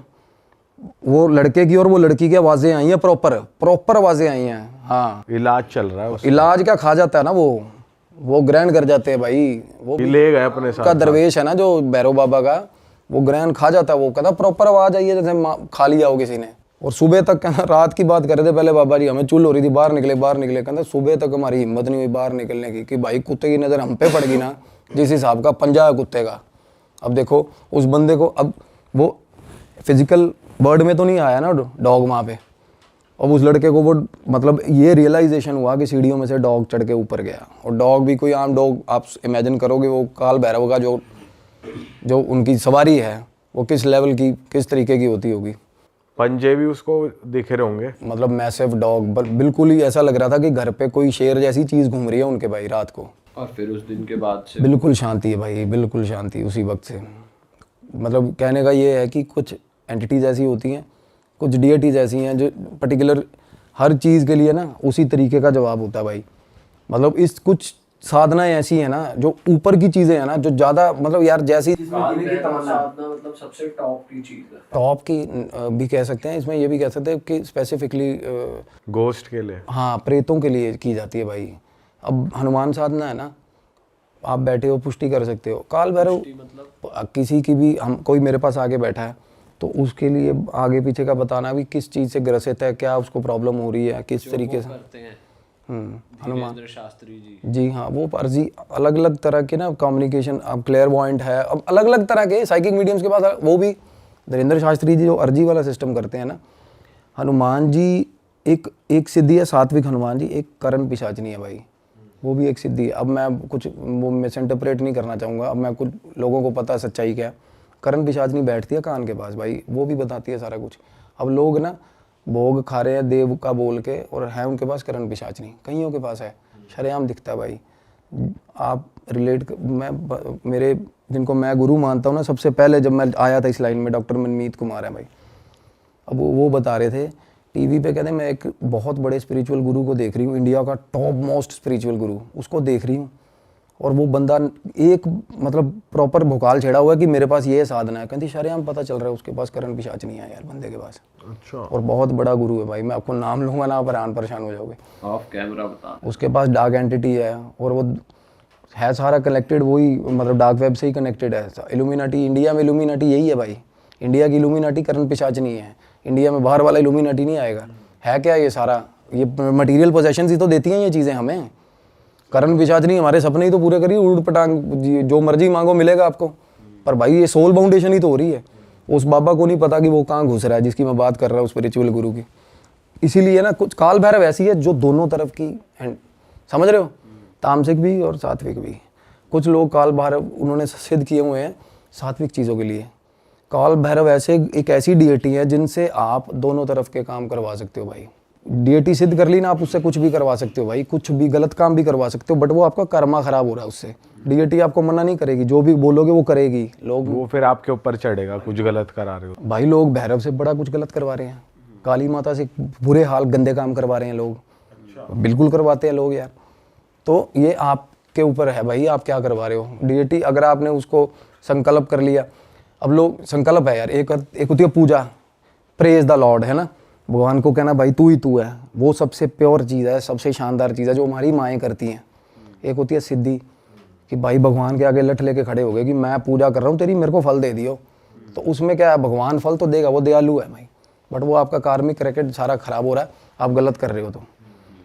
वो लड़के की और वो लड़की की आवाज़ें आई हैं, प्रॉपर आवाज़ें आई हैं। हाँ, इलाज चल रहा है, इलाज क्या खा जाता है ना, वो ग्रहण कर जाते हैं भाई। वो ले गए अपने साथ का दरवेश है ना जो भैरव बाबा का, वो ग्रहण खा जाता है। वो कहता प्रॉपर आवाज़ आई है जैसे खा लिया हो किसी ने। और सुबह तक कहना, रात की बात कर रहे थे पहले बाबा जी, हमें चुल हो रही थी, बाहर निकले, कहता सुबह तक हमारी हिम्मत नहीं हुई बाहर निकलने की, कि भाई कुत्ते की नज़र हम पे पड़ गई ना, जिस हिसाब का पंजा है कुत्ते का। अब देखो उस बंदे को, अब वो फिजिकल वर्ड में तो नहीं आया ना डॉग वहाँ पे, अब उस लड़के को वो मतलब ये रियलाइजेशन हुआ कि सीढ़ियों में से डॉग चढ़ के ऊपर गया। और डॉग भी कोई आम डॉग आप इमेजिन करोगे, वो काल भैरव का जो उनकी सवारी है वो किस लेवल की, किस तरीके की होती होगी। पंजे भी उसको दिख रहे होंगे, मतलब मैसिव डॉग, बिल्कुल ही ऐसा लग रहा था कि घर पे कोई शेर जैसी चीज़ घूम रही है उनके भाई रात को। और फिर उस दिन के बाद से बिल्कुल शांति है भाई, बिल्कुल शांति उसी वक्त से। मतलब कहने का ये है कि कुछ एंटिटीज़ ऐसी होती हैं, कुछ डीएटीज़ ऐसी हैं जो पर्टिकुलर हर चीज़ के लिए ना उसी तरीके का जवाब होता है भाई। मतलब इस कुछ साधनाएं ऐसी हैं ना जो ऊपर की चीज़ें हैं ना, जो ज़्यादा मतलब यार जैसी साधना मतलब सबसे टॉप की चीज़ है, टॉप की भी कह सकते हैं, इसमें ये भी कह सकते हैं कि स्पेसिफिकली गोस्ट के लिए, हाँ प्रेतों के लिए की जाती है भाई। अब हनुमान साधना है ना, आप बैठे हो पुष्टि कर सकते हो। काल भैरव मतलब किसी की भी, हम कोई मेरे पास आगे बैठा है तो उसके लिए आगे पीछे का बताना भी किस चीज़ से ग्रसित है, क्या उसको प्रॉब्लम हो रही है, किस तरीके से करते हैं हनुमान शास्त्री जी हाँ, वो अर्जी अलग अलग तरह के ना कम्युनिकेशन, अब क्लेयरवॉयंट है, अब अलग अलग तरह के साइकिक मीडियम्स के पास, वो भी धीरेन्द्र शास्त्री जी जो अर्जी वाला सिस्टम करते हैं ना। हनुमान जी एक सिद्धि है, सात्विक हनुमान जी, एक करण पिशाचनी है भाई, वो भी एक सिद्धि है। अब मैं कुछ वो मिस इंटरप्रेट नहीं करना चाहूँगा, अब मैं कुछ लोगों को पता है सच्चाई क्या है। करण पिशाचनी बैठती है कान के पास भाई, वो भी बताती है सारा कुछ। अब लोग ना भोग खा रहे हैं देव का बोल के, और है उनके पास करण पिशाचनी, कईयों के पास है, शरेआम दिखता है भाई। आप रिलेट, मेरे जिनको मैं गुरु मानता हूँ ना, सबसे पहले जब मैं आया था इस लाइन में डॉक्टर मनमीत कुमार है भाई। अब वो बता रहे थे टीवी पे, कहते मैं एक बहुत बड़े स्पिरिचुअल गुरु को देख रही हूँ, इंडिया का टॉप मोस्ट स्पिरिचुअल गुरु, उसको देख रही हूँ। और वो बंदा एक मतलब प्रॉपर भोकाल छेड़ा हुआ है कि मेरे पास ये साधना है, कहती शरेआम पता चल रहा है उसके पास करण पिशाच नहीं है यार बंदे के पास। अच्छा। और बहुत बड़ा गुरु है भाई, मैं आपको नाम लूंगा ना आप परेशान हो जाओगे। ऑफ कैमरा बता। उसके पास डार्क एंटिटी है और वो है सारा कनेक्टेड, वही मतलब डार्क वेब से ही कनेक्टेड है। इल्यूमिनाटी, इंडिया में इल्यूमिनाटी यही है भाई, इंडिया की इल्यूमिनाटी करण पिशाच नहीं है, इंडिया में बाहर वाला इल्यूमिनाटी नहीं आएगा। है क्या ये सारा, ये मटेरियल पोजेशन ही तो देती हैं ये चीज़ें हमें। करण पिशाच नहीं, हमारे सपने ही तो पूरे करिए, उड़ पटांग जो मर्जी मांगो मिलेगा आपको। पर भाई ये सोल फाउंडेशन ही तो हो रही है। उस बाबा को नहीं पता कि वो कहाँ घुस रहा है जिसकी मैं बात कर रहा हूँ, स्पिरिचुअल गुरु की। इसीलिए ना कुछ काल भैरव ऐसी है जो दोनों तरफ की समझ रहे हो, तामसिक भी और सात्विक भी। कुछ लोग काल भैरव उन्होंने सिद्ध किए हुए हैं सात्विक चीज़ों के लिए। काल भैरव ऐसे एक ऐसी डीएटी है जिनसे आप दोनों तरफ के काम करवा सकते हो भाई। डीएटी सिद्ध कर ली ना, आप उससे कुछ भी करवा सकते हो भाई, कुछ भी गलत काम भी करवा सकते हो, बट वो आपका कर्मा खराब हो रहा है उससे। डीएटी आपको मना नहीं करेगी, जो भी बोलोगे वो करेगी। लोग वो फिर आपके ऊपर चढ़ेगा कुछ गलत करा रहे हो। भाई लोग भैरव से बड़ा कुछ गलत करवा रहे हैं, काली माता से बुरे हाल गंदे काम करवा रहे हैं लोग। बिल्कुल करवाते हैं लोग यार। तो ये आपके ऊपर है भाई, आप क्या करवा रहे हो। डीएटी अगर आपने उसको संकल्प कर लिया, अब लोग संकल्प है यार, एक होती है पूजा, प्रेज द लॉर्ड, है ना, भगवान को कहना भाई तू ही तू है, वो सबसे प्योर चीज़ है, सबसे शानदार चीज़ है जो हमारी माएँ करती हैं। एक होती है सिद्धि कि भाई भगवान के आगे लठ लेके खड़े हो गए कि मैं पूजा कर रहा हूँ तेरी, मेरे को फल दे दियो। तो उसमें क्या है, भगवान फल तो देगा, वो दयालु है भाई, बट वो आपका कार्मिक रैकेट सारा खराब हो रहा है, आप गलत कर रहे हो। तो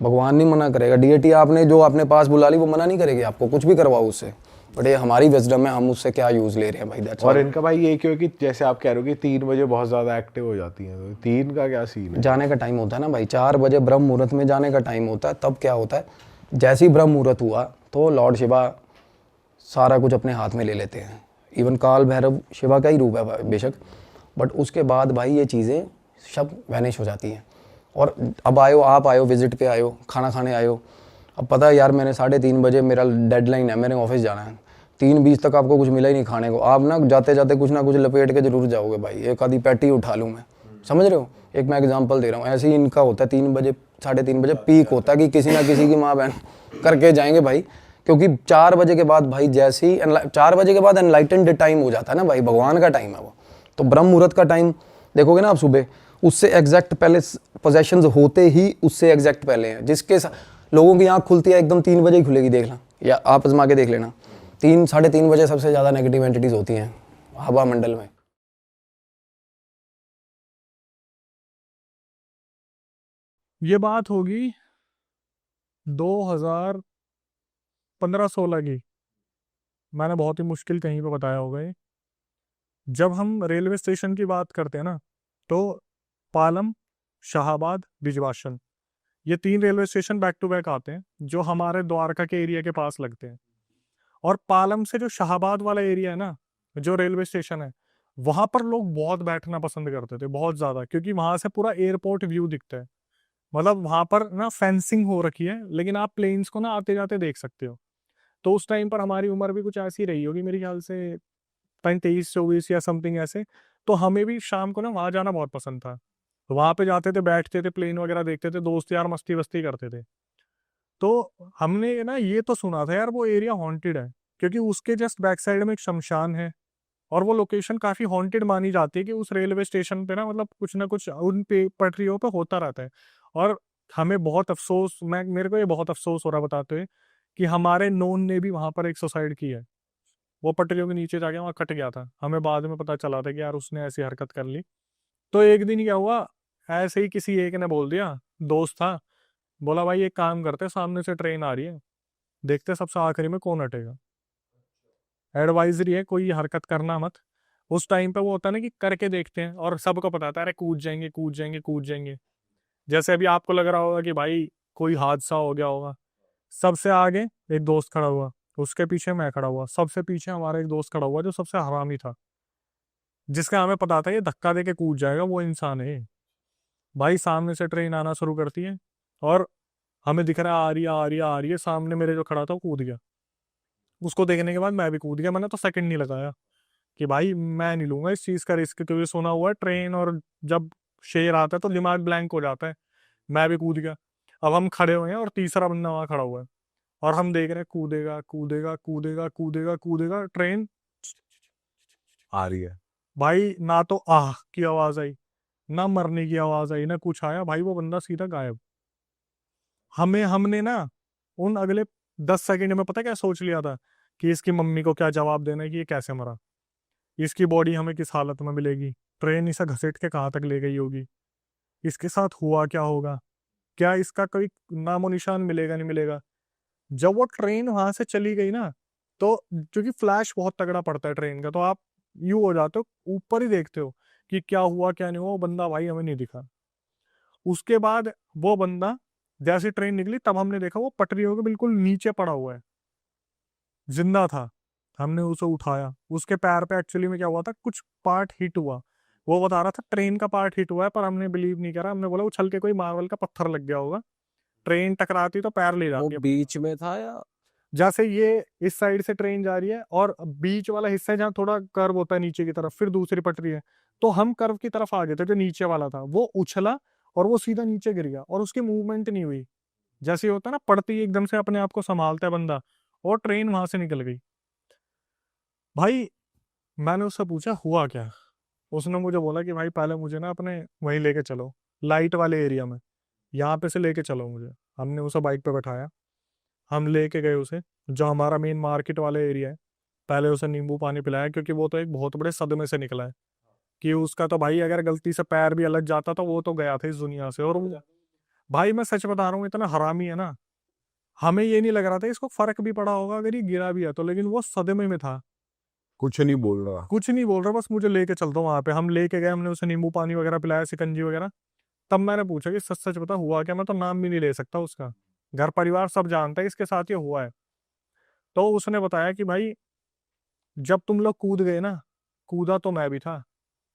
भगवान नहीं मना करेगा, डीएटी आपने जो अपने पास बुला ली वो मना नहीं करेगी आपको, कुछ भी करवाओ उससे। बट ये हमारी विजडम है, हम उससे क्या यूज़ ले रहे हैं भाई, दैट्स और इनका भाई ये क्यों कि जैसे आप कह रहे हो कि 3 बजे बहुत ज़्यादा एक्टिव हो जाती हैं, तो 3 का क्या सीन है? जाने का टाइम होता है ना भाई, 4 बजे ब्रह्म मुहूर्त में जाने का टाइम होता है। तब क्या होता है, जैसे ही ब्रह्म मुहूर्त हुआ तो लॉर्ड शिवा सारा कुछ अपने हाथ में ले लेते हैं। इवन काल भैरव शिवा का ही रूप है बेशक, बट उसके बाद भाई ये चीज़ें सब वैनिश हो जाती हैं। और अब आयो, आप आयो, विजिट पे आयो, खाना खाने आयो, अब पता है यार मैंने 3:30 बजे मेरा डेडलाइन है, मेरे ऑफिस जाना है, 3:20 तक आपको कुछ मिला ही नहीं खाने को, आप ना जाते जाते कुछ ना कुछ लपेट के जरूर जाओगे भाई, एक आधी पैटी उठा लूँ मैं, समझ रहे हो। एक मैं एग्जांपल दे रहा हूँ, ऐसे ही इनका होता है 3 बजे 3:30 बजे पीक होता है कि किसी ना किसी की माँ बहन करके जाएंगे भाई। क्योंकि 4 बजे के बाद भाई, जैसे ही 4 बजे के बाद एनलाइटेंड टाइम हो जाता है ना भाई, भगवान का टाइम है वो। तो ब्रह्म मुहूर्त का टाइम देखोगे ना आप सुबह, उससे एग्जैक्ट पहले पोजेशंस होते ही उससे एग्जैक्ट पहले हैं, जिसके लोगों की आँख खुलती है एकदम 3 बजे ही खुलेगी, देखना या आप आजमा के देख लेना। 3-3:30 बजे सबसे ज़्यादा नेगेटिव एंटिटीज होती हैं हवा मंडल में। ये बात होगी 2015-16 की, मैंने बहुत ही मुश्किल कहीं पे बताया होगा ये। जब हम रेलवे स्टेशन की बात करते हैं ना, तो पालम, शाहाबाद, बिजवाशन, ये 3 railway station back to back आते हैं जो हमारे द्वारका के एरिया के पास लगते हैं। और पालम से जो शाहाबाद वाला एरिया है ना, जो रेलवे स्टेशन है, वहां पर लोग बहुत बैठना पसंद करते थे, बहुत ज्यादा, क्योंकि वहां से पूरा एयरपोर्ट व्यू दिखता है। मतलब वहां पर ना फेंसिंग हो रखी है, लेकिन आप प्लेन्स को ना आते जाते देख सकते हो। तो उस टाइम पर हमारी उम्र भी कुछ ऐसी रही होगी, मेरे ख्याल से 23-24 या समथिंग ऐसे। तो हमें भी शाम को ना वहां जाना बहुत पसंद था। तो वहां पे जाते थे, बैठते थे, प्लेन वगैरह देखते थे, दोस्त यार मस्ती वस्ती करते थे। तो हमने ना ये तो सुना था यार वो एरिया हॉन्टेड है, क्योंकि उसके जस्ट बैक साइड में एक शमशान है। और वो लोकेशन काफी हॉन्टेड मानी जाती है कि उस रेलवे स्टेशन पे ना मतलब कुछ ना कुछ उन पे पटरियों पे होता रहता है। और हमें बहुत अफसोस, मेरे को ये बहुत अफसोस हो रहा बताते हुए कि हमारे नोन ने भी वहां पर एक सुसाइड की है। वो पटरियों के नीचे जाके वहां कट गया था, हमें बाद में पता चला था कि यार उसने ऐसी हरकत कर ली। तो एक दिन क्या हुआ, ऐसे ही किसी एक ने बोल दिया, दोस्त था, बोला भाई एक काम करते, सामने से ट्रेन आ रही है, देखते सबसे आखिरी में कौन हटेगा। एडवाइजरी है, कोई हरकत करना मत। उस टाइम पे वो होता है ना कि करके देखते हैं, और सबको पता था अरे कूद जाएंगे कूद जाएंगे कूद जाएंगे। जैसे अभी आपको लग रहा होगा कि भाई कोई हादसा हो गया होगा, सबसे आगे एक दोस्त खड़ा हुआ, उसके पीछे मैं खड़ा हुआ, सबसे पीछे हमारा एक दोस्त खड़ा हुआ जो सबसे हरामी था, जिसका हमें पता था ये धक्का दे के कूद जाएगा, वो इंसान है। भाई सामने से ट्रेन आना शुरू करती है, और हमें दिख रहा है आ रही है आ रही है आ रही है, सामने मेरे जो खड़ा था वो कूद गया। उसको देखने के बाद मैं भी कूद गया, मैंने तो सेकंड नहीं लगाया कि भाई मैं नहीं लूंगा इस चीज का रिस्क, क्योंकि सुना हुआ है ट्रेन और जब शेर आता है तो दिमाग ब्लैंक हो जाता है। मैं भी कूद गया। अब हम खड़े हुए हैं और तीसरा बंदा वहां खड़ा हुआ है। और हम देख रहे हैं कूदेगा कूदेगा कूदेगा कूदेगा कूदेगा, ट्रेन आ रही है। भाई ना तो आह की आवाज आई, ना मरने की आवाज आई, ना कुछ आया भाई, वो बंदा सीधा गायब। हमने ना उन अगले 10 सेकंड में पता क्या सोच लिया था कि इसकी मम्मी को क्या जवाब देना है कि ये कैसे मरा, इसकी बॉडी हमें किस हालत में मिलेगी, ट्रेन इसे घसीट के कहाँ तक ले गई होगी, इसके साथ हुआ क्या होगा, क्या इसका कोई नामो निशान मिलेगा नहीं मिलेगा। जब वो ट्रेन वहां से चली गई ना, तो क्योंकि फ्लैश बहुत तगड़ा पड़ता है ट्रेन का, तो आप यू हो जाते हो, ऊपर ही देखते हो कि क्या हुआ क्या नहीं हुआ, वो बंदा भाई हमें नहीं दिखा। उसके बाद वो बंदा जैसे ट्रेन निकली तब हमने देखा वो पटरियों के बिल्कुल नीचे पड़ा हुआ है, जिंदा था। हमने उसे उठाया, उसके पैर पे एक्चुअली में क्या हुआ था, कुछ पार्ट हिट हुआ। वो बता रहा था ट्रेन का पार्ट हिट हुआ है, पर हमने बिलीव नहीं करा, हमने बोला उछल के कोई मार्बल का पत्थर लग गया होगा, ट्रेन टकराती तो पैर ले वो जाती है। बीच में था या जैसे ये इस साइड से ट्रेन जा रही है और बीच वाला हिस्सा है जहाँ थोड़ा कर्व होता है नीचे की तरफ, फिर दूसरी पटरी है, तो हम कर्व की तरफ आ गए थे, जो नीचे वाला था वो उछला और वो सीधा नीचे गिर गया और उसकी मूवमेंट नहीं हुई। जैसे होता है ना पड़ती ही एकदम से अपने आप को संभालता है बंदा, और ट्रेन वहां से निकल गई। भाई मैंने उससे पूछा हुआ क्या, उसने मुझे बोला कि भाई पहले मुझे ना अपने वहीं लेके चलो, लाइट वाले एरिया में, यहाँ पे से लेके चलो मुझे। हमने उसे बाइक पे बैठाया, हम लेके गए उसे जो हमारा मेन मार्केट वाला एरिया है। पहले उसे नींबू पानी पिलाया, क्योंकि वो तो एक बहुत बड़े सदमे से निकला है कि उसका तो भाई अगर गलती से पैर भी अलग जाता तो वो तो गया था इस दुनिया से। और भाई मैं सच बता रहा हूँ, इतना हरामी है ना, हमें ये नहीं लग रहा था इसको फर्क भी पड़ा होगा अगर ये गिरा भी है तो, लेकिन वो सदमे में था, कुछ नहीं बोल रहा। कुछ नहीं बोल रहा, बस मुझे लेके चल दो वहां पे। हम लेके गए, हमने उसे नींबू पानी वगैरह पिलाया, सिकंजी वगैरह। तब मैंने पूछा कि सच सच बता हुआ क्या, मैं तो नाम भी नहीं ले सकता उसका, घर परिवार सब जानता है इसके साथ ये हुआ है। तो उसने बताया कि भाई जब तुम लोग कूद गए ना, कूदा तो मैं भी था,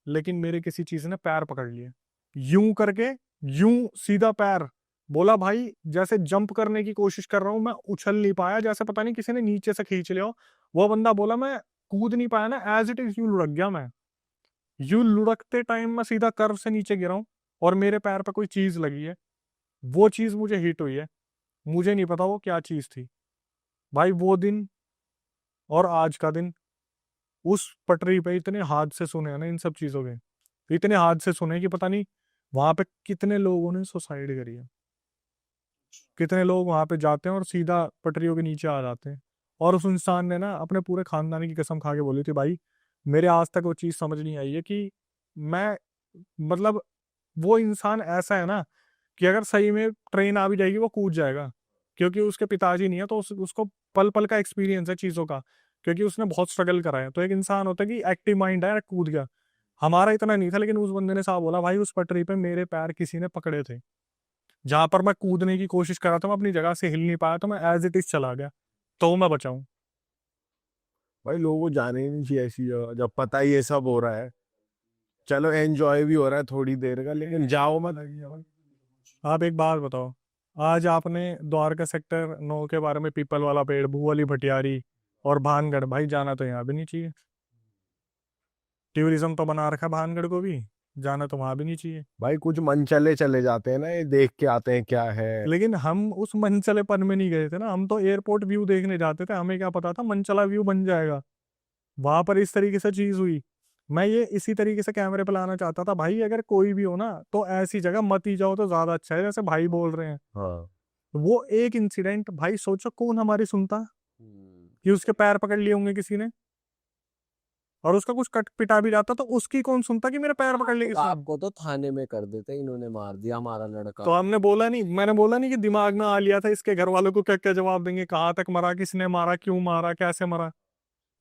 लेकिन मेरे किसी चीज ने पैर पकड़ लिया, यूं करके, यूं सीधा पैर। बोला भाई जैसे जंप करने की कोशिश कर रहा हूं, मैं उछल नहीं पाया, जैसे पता नहीं किसी ने नीचे से खींच लिया हो। वो बंदा बोला मैं कूद नहीं पाया ना, एज इट इज यूं लुढ़क गया मैं। यूं लुढ़कते टाइम मैं सीधा कर्व से नीचे गिरा हूं और मेरे पैर पे कोई चीज लगी है, वो चीज मुझे हिट हुई है, मुझे नहीं पता वो क्या चीज थी। भाई वो दिन और आज का दिन, उस पटरी पे इतने हादसे सुने हैं ना इन सब चीजों के, इतने हादसे सुने कि पता नहीं वहां पे कितने लोगों ने सुसाइड करी है, कितने लोग वहां पे जाते हैं और सीधा पटरियों के नीचे आ जाते हैं। और उस इंसान ने ना अपने पूरे खानदान की कसम खा के बोली थी भाई मेरे आज तक वो चीज समझ नहीं आई है कि मैं, मतलब वो इंसान ऐसा है ना कि अगर सही में ट्रेन आ भी जाएगी वो कूद जाएगा, क्योंकि उसके पिताजी नहीं है तो उसको पल पल का एक्सपीरियंस है चीजों का, क्योंकि उसने बहुत स्ट्रगल करा है। तो एक इंसान होता है कि एक्टिव माइंड है, कूद गया, हमारा इतना नहीं था। लेकिन उस बंदे ने साफ बोला भाई उस पटरी पे मेरे पैर किसी ने पकड़े थे, जहां पर मैं कूदने की कोशिश कर रहा था मैं अपनी जगह से हिल नहीं पाया, तो मैं एज इट इज चला गया, तो मैं बचाऊं। भाई लोगों को जाने ही नहीं चाहिए ऐसी जगह जब पता ही ये सब हो रहा है। चलो एंजॉय भी हो रहा है थोड़ी देर का, लेकिन जाओ मत। आप एक बात बताओ, आज आपने द्वारका सेक्टर 9 के बारे में, पीपल वाला पेड़, भूवाली भटियारी और भानगढ़, भाई जाना तो यहाँ भी नहीं चाहिए। टूरिज्म तो बना रखा है भानगढ़ को भी, जाना तो वहां भी नहीं चाहिए। भाई कुछ मन चले चले जाते हैं ना, ये देख के आते हैं क्या है। लेकिन हम उस मनचलेपन में नहीं गए थे ना, हम तो एयरपोर्ट व्यू देखने जाते थे, हमें क्या पता था मनचला व्यू बन जाएगा। वहां पर इस तरीके से चीज हुई। मैं ये इसी तरीके से कैमरे पे लाना चाहता था भाई, अगर कोई भी हो ना तो ऐसी जगह मत ही जाओ तो ज्यादा अच्छा है, जैसे भाई बोल रहे हैं। हाँ वो एक इंसिडेंट भाई सोचो कौन हमारी सुनता कि उसके पैर पकड़ लिए होंगे किसी ने, और उसका कुछ कट पिटा भी जाता तो उसकी कौन सुनता कि मेरे पैर पकड़ लिए तो किसी ने। आपको तो थाने में कर देते, इन्होंने मार दिया हमारा लड़का। तो हमने बोला नहीं, मैंने बोला नहीं कि दिमाग में आ लिया था इसके घर वालों को क्या क्या जवाब देंगे, कहाँ तक मरा, किसने मारा, क्यों मारा, कैसे मरा।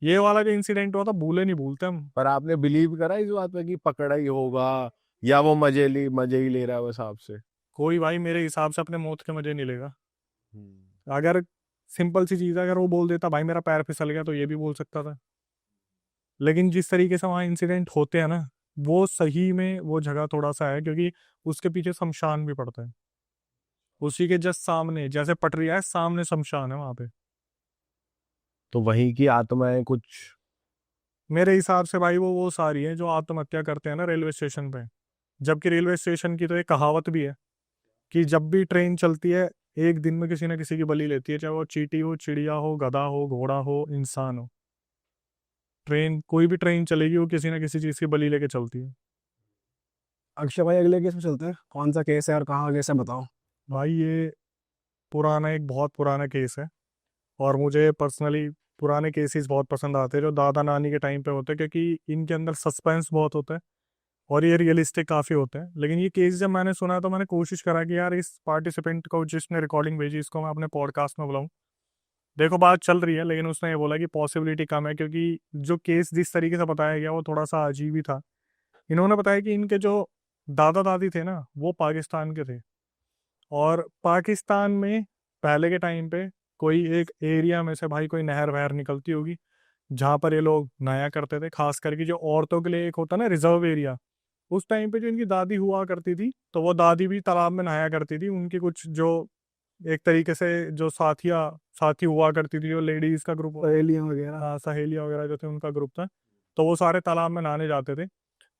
ये वाला जो इंसिडेंट हुआ था भूले नहीं भूलते हम। पर आपने बिलीव करा इस बात पे कि पकड़ा ही होगा, या वो मजे ही ले रहा है बस आपसे? कोई भाई मेरे हिसाब से अपने मौत के मजे नहीं लेगा। अगर सिंपल सी चीज है, अगर वो बोल देता भाई मेरा पैर फिसल गया, तो ये भी बोल सकता था। लेकिन जिस तरीके से वहाँ इंसिडेंट होते हैं ना, वो सही में वो जगह थोड़ा सा है, क्योंकि उसके पीछे शमशान भी पड़ता है, उसी के जस्ट सामने, जैसे पटरिया है सामने शमशान है वहां पे। तो वहीं की आत्माएं कुछ। मेरे हिसाब से भाई वो सारी है जो आत्महत्या करते हैं ना रेलवे स्टेशन पे। जबकि रेलवे स्टेशन की तो एक कहावत भी है कि जब भी ट्रेन चलती है एक दिन में किसी ना किसी की बलि लेती है, चाहे वो चींटी हो, चिड़िया हो, गधा हो, घोड़ा हो, इंसान हो। ट्रेन, कोई भी ट्रेन चलेगी वो किसी ना किसी चीज़ की बलि लेके चलती है। अक्षय भाई अगले केस में चलते हैं, कौन सा केस है और कहाँ केस है बताओ। भाई ये पुराना, एक बहुत पुराना केस है, और मुझे पर्सनली पुराने केसेस बहुत पसंद आते हैं जो दादा नानी के टाइम पे होते हैं, क्योंकि इनके अंदर सस्पेंस बहुत होता है और ये रियलिस्टिक काफ़ी होते हैं। लेकिन ये केस जब मैंने सुना तो मैंने कोशिश करा कि यार इस पार्टिसिपेंट को जिसने रिकॉर्डिंग भेजी इसको मैं अपने पॉडकास्ट में बुलाऊं। देखो बात चल रही है, लेकिन उसने ये बोला कि पॉसिबिलिटी कम है, क्योंकि जो केस जिस तरीके से बताया गया वो थोड़ा सा अजीब ही था। इन्होंने बताया कि इनके जो दादा दादी थे ना वो पाकिस्तान के थे, और पाकिस्तान में पहले के टाइम पे कोई एक एरिया में से भाई कोई नहर वहर निकलती होगी जहाँ पर ये लोग नहाया करते थे, खास करके जो औरतों के लिए एक होता ना रिजर्व एरिया। उस टाइम पे जो इनकी दादी हुआ करती थी तो वो दादी भी तालाब में नहाया करती थी। उनकी कुछ जो एक तरीके से जो साथी हुआ करती थी, जो लेडीज का ग्रुप, सहेलियाँ वगैरह। सहेलियां वगैरह जो थे उनका ग्रुप था, तो वो सारे तालाब में नहाने जाते थे।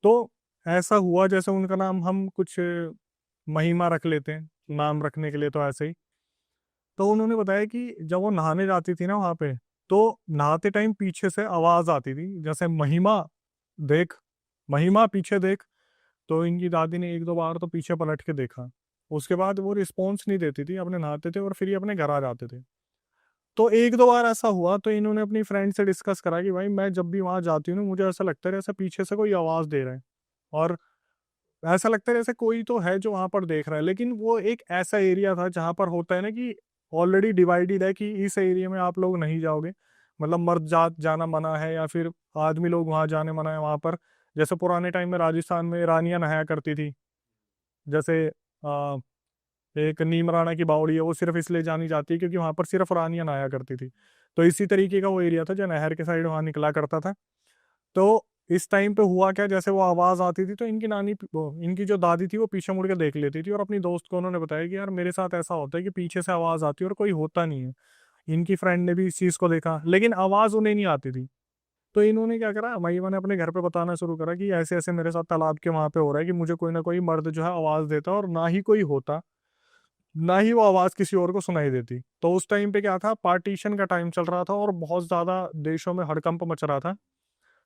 तो ऐसा हुआ, जैसे उनका नाम हम कुछ महिमा रख लेते हैं नाम रखने के लिए, तो ऐसे ही। तो उन्होंने बताया कि जब वो नहाने जाती थी ना वहां पे, तो नहाते टाइम पीछे से आवाज आती थी, जैसे महिमा देख, महिमा पीछे देख। तो इनकी दादी ने एक दो बार तो पीछे पलट के देखा, उसके बाद वो रिस्पॉन्स नहीं देती थी, अपने नहाते थे और फिर ये अपने घर आ जाते थे। तो एक दो बार ऐसा हुआ तो इन्होंने अपनी फ्रेंड से डिस्कस करा कि भाई मैं जब भी वहां जाती हूँ ना मुझे ऐसा लगता है जैसे पीछे से कोई आवाज दे रहा है, और ऐसा लगता है जैसे कोई तो है जो वहां पर देख रहा है। लेकिन वो एक ऐसा एरिया था जहां पर होता है ना कि ऑलरेडी डिवाइडेड है कि इस एरिया में आप लोग नहीं जाओगे, मतलब मर्द जात जाना मना है या फिर आदमी लोग वहां जाने मना है। वहां पर जैसे पुराने टाइम में राजस्थान में रानियां नहाया करती थी, जैसे एक नीम राणा की बावड़ी है, वो सिर्फ इसलिए जानी जाती है क्योंकि वहां पर सिर्फ रानियां नहाया करती थी। तो इसी तरीके का वो एरिया था जो नहर के साइड वहां निकला करता था। तो इस टाइम पे हुआ क्या, जैसे वो आवाज आती थी तो इनकी इनकी जो दादी थी वो पीछे मुड़ के देख लेती थी, और अपनी दोस्त को उन्होंने बताया कि यार मेरे साथ ऐसा होता है कि पीछे से आवाज आती है और कोई होता नहीं है। इनकी फ्रेंड ने भी इस चीज को देखा, लेकिन आवाज उन्हें नहीं आती थी। तो इन्होंने क्या करा, महिमा ने अपने घर पे बताना शुरू करा कि ऐसे ऐसे मेरे साथ तालाब के वहां पे हो रहा है कि मुझे कोई ना कोई मर्द जो है आवाज देता, और ना ही कोई होता, ना ही वो आवाज किसी और को सुनाई देती। तो उस टाइम पे क्या था, पार्टीशन का टाइम चल रहा था और बहुत ज्यादा देशों में हड़कंप मच रहा था।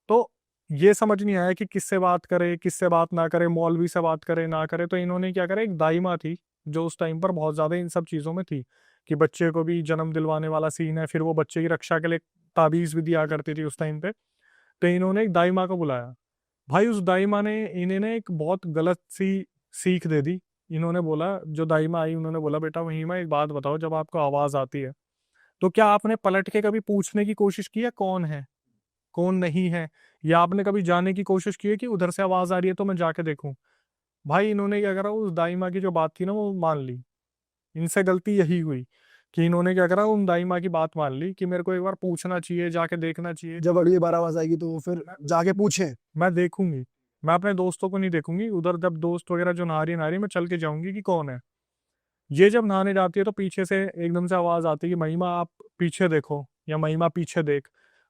तो ये समझ नहीं आया कि किससे बात करे, किससे बात ना करे, मौलवी से बात करे ना करे। तो इन्होंने क्या करा, एक दाइमा थी जो उस टाइम पर बहुत ज्यादा इन सब चीजों में थी कि बच्चे को भी जन्म दिलवाने वाला सीन है, फिर वो बच्चे की रक्षा के लिए ताबीज भी दिया करती थी उस टाइम पे। तो इन्होंने एक दाइमा को बुलाया। भाई उस दाइमा ने इन्हें ना एक बहुत गलत सी सीख दे दी। इन्होंने बोला, जो दाइमा आई उन्होंने बोला, बेटा महिमा एक बात बताओ, जब आपको आवाज आती है तो क्या आपने पलट के कभी पूछने की कोशिश की है कौन है कौन नहीं है, या आपने कभी जाने की कोशिश की है कि उधर से आवाज आ रही है तो मैं जाके देखूं। भाई इन्होंने क्या करा, उस दाइमा की जो बात थी ना वो मान ली। इनसे गलती यही हुई कि इन्होंने क्या करा, उन दाइमा की बात मान ली कि मेरे को एक बार पूछना चाहिए, जाके देखना चाहिए। जब अगली बार आवाज आएगी तो वो फिर जाके पूछे। मैं देखूंगी, मैं अपने दोस्तों को नहीं देखूंगी उधर, जब दोस्त वगैरह जो नहा रही मैं चल के जाऊंगी कि कौन है। ये जब नहाने जाती है तो पीछे से एकदम से आवाज आती है कि महिमा आप पीछे देखो, या महिमा पीछे देख।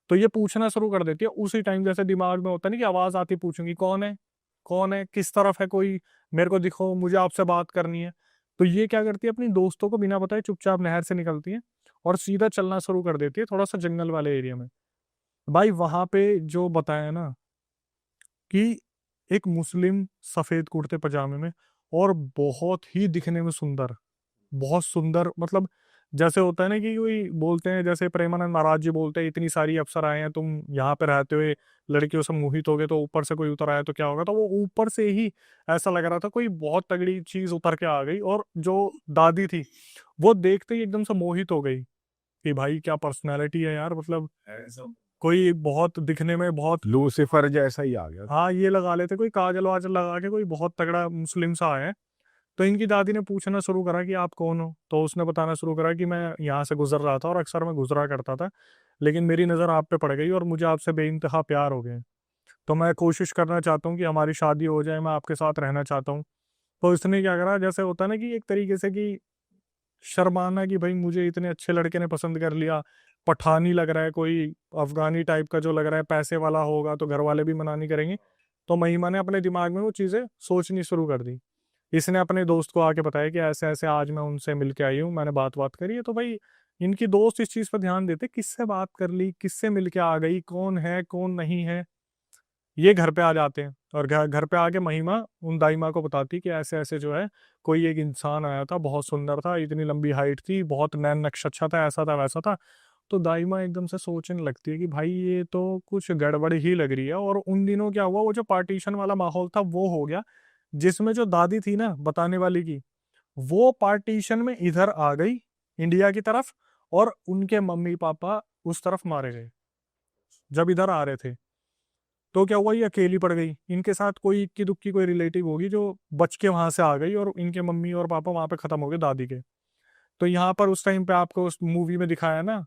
तो ये पूछना शुरू कर देती है उसी टाइम, जैसे दिमाग में होता नहीं कि आवाज आती, पूछूंगी कौन है, किस तरफ है कोई, मेरे को दिखो, मुझे आपसे बात करनी है। तो ये क्या करती है, अपनी दोस्तों को बिना बताए चुपचाप नहर से निकलती है और सीधा चलना शुरू कर देती है थोड़ा सा जंगल वाले एरिया में। भाई वहां पे जो बताया ना कि एक मुस्लिम सफेद कुर्ते पजामे में, और बहुत ही दिखने में सुंदर, बहुत सुंदर, मतलब जैसे होता है ना कि कोई बोलते हैं, जैसे प्रेमानंद महाराज जी बोलते हैं, इतनी सारी अप्सर आए हैं, तुम यहाँ पे रहते हुए लड़कियों से मोहित हो गए, तो ऊपर से कोई उतर आया तो क्या होगा। तो वो ऊपर से ही ऐसा लग रहा था कोई बहुत तगड़ी चीज उतर के आ गई, और जो दादी थी वो देखते ही एकदम से मोहित हो गई कि भाई क्या पर्सनैलिटी है यार, मतलब कोई बहुत दिखने में बहुत, लूसीफर जैसा ही आ गया। हाँ ये लगा लेते कोई काजल वाजल लगा के, कोई बहुत तगड़ा मुस्लिम सा है। तो इनकी दादी ने पूछना शुरू करा कि आप कौन हो। तो उसने बताना शुरू करा कि मैं यहाँ से गुजर रहा था और अक्सर मैं गुजरा करता था, लेकिन मेरी नज़र आप पे पड़ गई और मुझे आपसे बेइंतहा प्यार हो गया। तो मैं कोशिश करना चाहता हूँ कि हमारी शादी हो जाए, मैं आपके साथ रहना चाहता हूँ। तो इसने क्या करा, जैसे होता है ना कि एक तरीके से कि शर्माना कि भाई मुझे इतने अच्छे लड़के ने पसंद कर लिया, पठानी लग रहा है, कोई अफगानी टाइप का जो लग रहा है, पैसे वाला होगा तो घर वाले भी मना नहीं करेंगे। तो महिमा ने अपने दिमाग में वो चीज़ें सोचनी शुरू कर दी। इसने अपने दोस्त को आके बताया कि ऐसे ऐसे आज मैं उनसे मिल के आई हूँ, मैंने बात करी है। तो भाई इनकी दोस्त इस चीज़ पर ध्यान देते, किससे बात कर ली, किससे मिल के आ गई, कौन है कौन नहीं है। ये घर पे आ जाते हैं और घर घर पे आके महिमा उन दाई को बताती कि ऐसे ऐसे जो है कोई एक इंसान आया था, बहुत सुंदर था, इतनी लंबी हाइट थी, बहुत नैन नक्श अच्छा था, ऐसा था वैसा था। तो दाई माँ एकदम से सोचने लगती है कि भाई ये तो कुछ गड़बड़ ही लग रही है। और उन दिनों क्या हुआ, वो जो पार्टीशन वाला माहौल था वो हो गया, जिसमें जो दादी थी ना बताने वाली की, वो पार्टीशन में इधर आ गई इंडिया की तरफ, और उनके मम्मी पापा उस तरफ मारे गए जब इधर आ रहे थे। तो क्या हुआ, ये अकेली पड़ गई, इनके साथ कोई इक्की दुक्की कोई रिलेटिव होगी जो बच के वहां से आ गई, और इनके मम्मी और पापा वहां पे खत्म हो गए दादी के। तो यहाँ पर उस टाइम पे आपको उस मूवी में दिखाया ना,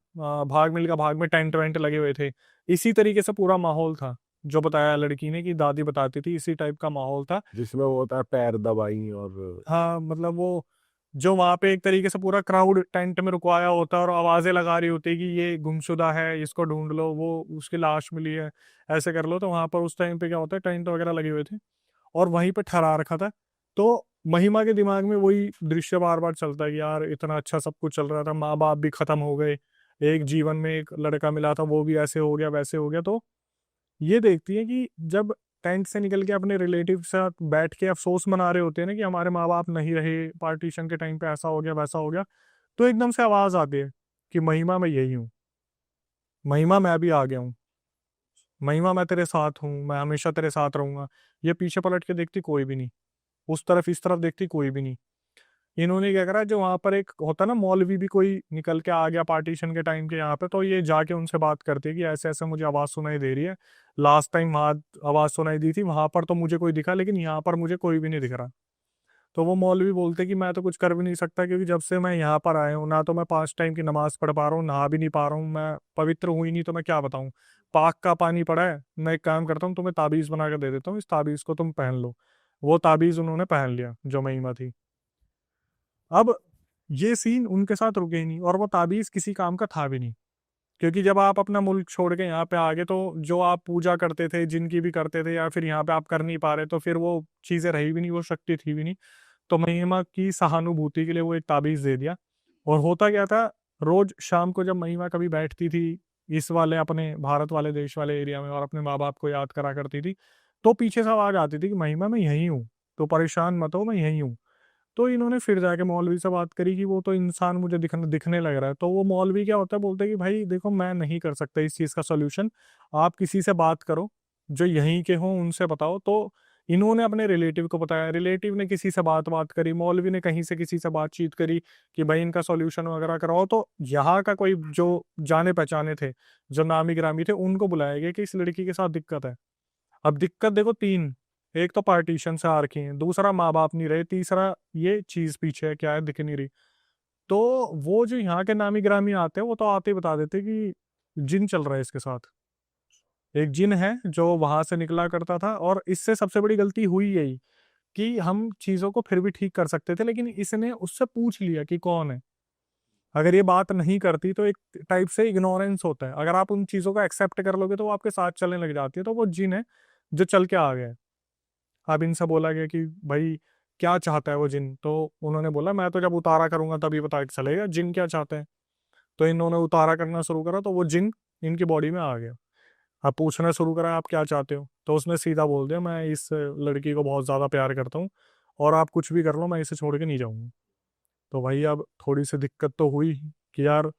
भाग मिल्खा भाग में टेंट वेंट लगे हुए थे, इसी तरीके से पूरा माहौल था जो बताया लड़की ने कि दादी बताती थी, इसी टाइप का माहौल था। जिसमें वो होता है पैर दबाई और हाँ मतलब वो जो वहां पे एक तरीके से पूरा क्राउड टेंट में रुकवाया होता है और आवाजें लगा रही होती है कि ये गुमशुदा है, इसको ढूंढ लो, वो उसकी लाश मिली है, ऐसे कर लो। तो वहां पर उस टाइम पे क्या होता है, टेंट वगैरह लगे हुए थे और वहीं पे ठहरा रखा था। तो महिमा के दिमाग में वही दृश्य बार बार चलता है कि यार इतना अच्छा सब कुछ चल रहा था, माँ बाप भी खत्म हो गए, एक जीवन में एक लड़का मिला था वो भी ऐसे हो गया वैसे हो गया। तो ये देखती है कि जब टेंट से निकल के अपने रिलेटिव के साथ बैठ के अफसोस मना रहे होते हैं ना कि हमारे माँ बाप नहीं रहे, पार्टीशन के टाइम पे ऐसा हो गया वैसा हो गया, तो एकदम से आवाज आती है कि महिमा मैं यही हूँ, महिमा मैं भी आ गया हूँ, महिमा मैं तेरे साथ हूँ, मैं हमेशा तेरे साथ रहूंगा। ये पीछे पलट के देखती कोई भी नहीं, उस तरफ इस तरफ देखती कोई भी नहीं। इन्होंने क्या करा, जो वहां पर एक होता ना मौलवी भी कोई निकल के आ गया पार्टीशन के टाइम के यहाँ पे, तो ये जाके उनसे बात करती है कि ऐसे ऐसे मुझे आवाज सुनाई दे रही है, लास्ट टाइम वहां आवाज सुनाई दी थी वहां पर तो मुझे कोई दिखा, लेकिन यहाँ पर मुझे कोई भी नहीं दिख रहा। तो वो मौलवी बोलते कि मैं तो कुछ कर भी नहीं सकता, क्योंकि जब से मैं यहाँ पर आया हूँ ना तो मैं 5 टाइम की नमाज पढ़ पा रहा हूँ, नहा भी नहीं पा रहा हूँ, मैं पवित्र हुई नहीं, तो मैं क्या बताऊँ। पाक का पानी पड़ा है, मैं एक काम करता हूँ तुम्हें ताबीज बना के दे देता हूँ, इस ताबीज को तुम पहन लो। वो ताबीज उन्होंने पहन लिया जो महिमा थी। अब ये सीन उनके साथ रुके ही नहीं, और वो ताबीज किसी काम का था भी नहीं, क्योंकि जब आप अपना मुल्क छोड़ के यहाँ पे आ गए तो जो आप पूजा करते थे, जिनकी भी करते थे, या फिर यहाँ पे आप कर नहीं पा रहे, तो फिर वो चीजें रही भी नहीं, वो शक्ति थी भी नहीं। तो महिमा की सहानुभूति के लिए वो एक ताबीज दे दिया। और होता क्या था, रोज शाम को जब महिमा कभी बैठती थी इस वाले अपने भारत वाले देश वाले एरिया में और अपने माँ बाप को याद करा करती थी, तो पीछे से आवाज आती थी कि महिमा मैं यही हूँ, तो परेशान मत हो, मैं यही हूँ। तो इन्होंने फिर जाके मौलवी से बात करी कि वो तो इंसान मुझे दिखने लग रहा है। तो वो मौलवी क्या होता है, बोलते हैं कि भाई देखो मैं नहीं कर सकता इस चीज़ का सोल्यूशन, आप किसी से बात करो जो यहीं के हों, उनसे बताओ। तो इन्होंने अपने रिलेटिव को बताया, रिलेटिव ने किसी से बात करी, मौलवी ने कहीं से किसी से बातचीत करी कि भाई इनका सोल्यूशन वगैरह कराओ। तो यहाँ का कोई जो जाने पहचाने थे, जो नामी गिरामी थे, उनको बुलाया गया कि इस लड़की के साथ दिक्कत है। अब दिक्कत देखो तीन, एक तो पार्टीशन से आ रखी है, दूसरा माँ बाप नहीं रहे, तीसरा ये चीज पीछे है, क्या है दिख नहीं रही। तो वो जो यहाँ के नामी ग्रामी आते हैं वो तो आते ही बता देते कि जिन चल रहा है इसके साथ, एक जिन है जो वहां से निकला करता था। और इससे सबसे बड़ी गलती हुई यही कि हम चीजों को फिर भी ठीक कर सकते थे, लेकिन इसने उससे पूछ लिया कि कौन है। अगर ये बात नहीं करती तो एक टाइप से इग्नोरेंस होता है, अगर आप उन चीजों को एक्सेप्ट कर लोगे तो वो आपके साथ चलने लग जाती है। तो वो जिन है जो चल के आ गया। अब इनसे बोला गया कि भाई क्या चाहता है वो जिन, तो उन्होंने बोला मैं तो जब उतारा करूंगा तभी पता चलेगा जिन क्या चाहते हैं। तो इन्होंने उतारा करना शुरू करा तो वो जिन इनकी बॉडी में आ गया। अब पूछना शुरू करा आप क्या चाहते हो, तो उसने सीधा बोल दिया मैं इस लड़की को बहुत ज़्यादा प्यार करता हूँ और आप कुछ भी कर लो मैं इसे छोड़ के नहीं जाऊँगा। तो भाई अब थोड़ी सी दिक्कत तो हुई कि यार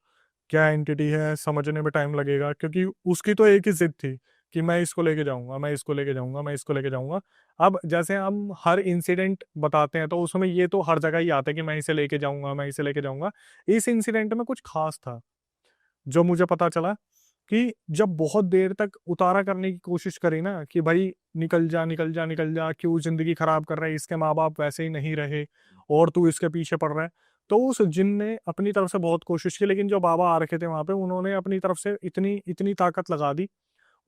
क्या एंटिटी है, समझने में टाइम लगेगा, क्योंकि उसकी तो एक ही जिद थी कि मैं इसको लेके जाऊंगा, मैं इसको लेके जाऊंगा, मैं इसको लेके जाऊंगा। अब जैसे हम हर इंसिडेंट बताते हैं तो उसमें ये तो हर जगह ही आता है कि मैं इसे लेके जाऊंगा, मैं इसे लेके जाऊंगा। इस इंसिडेंट में कुछ खास था जो मुझे पता चला कि जब बहुत देर तक उतारा करने की कोशिश करी ना कि भाई निकल जा निकल जा निकल जा, क्यों जिंदगी खराब कर रहा है, इसके माँ बाप वैसे ही नहीं रहे और तू इसके पीछे पड़ रहा है। तो उस जिन ने अपनी तरफ से बहुत कोशिश की, लेकिन जो बाबा आ रखे थे वहां पे उन्होंने अपनी तरफ से इतनी इतनी ताकत लगा दी,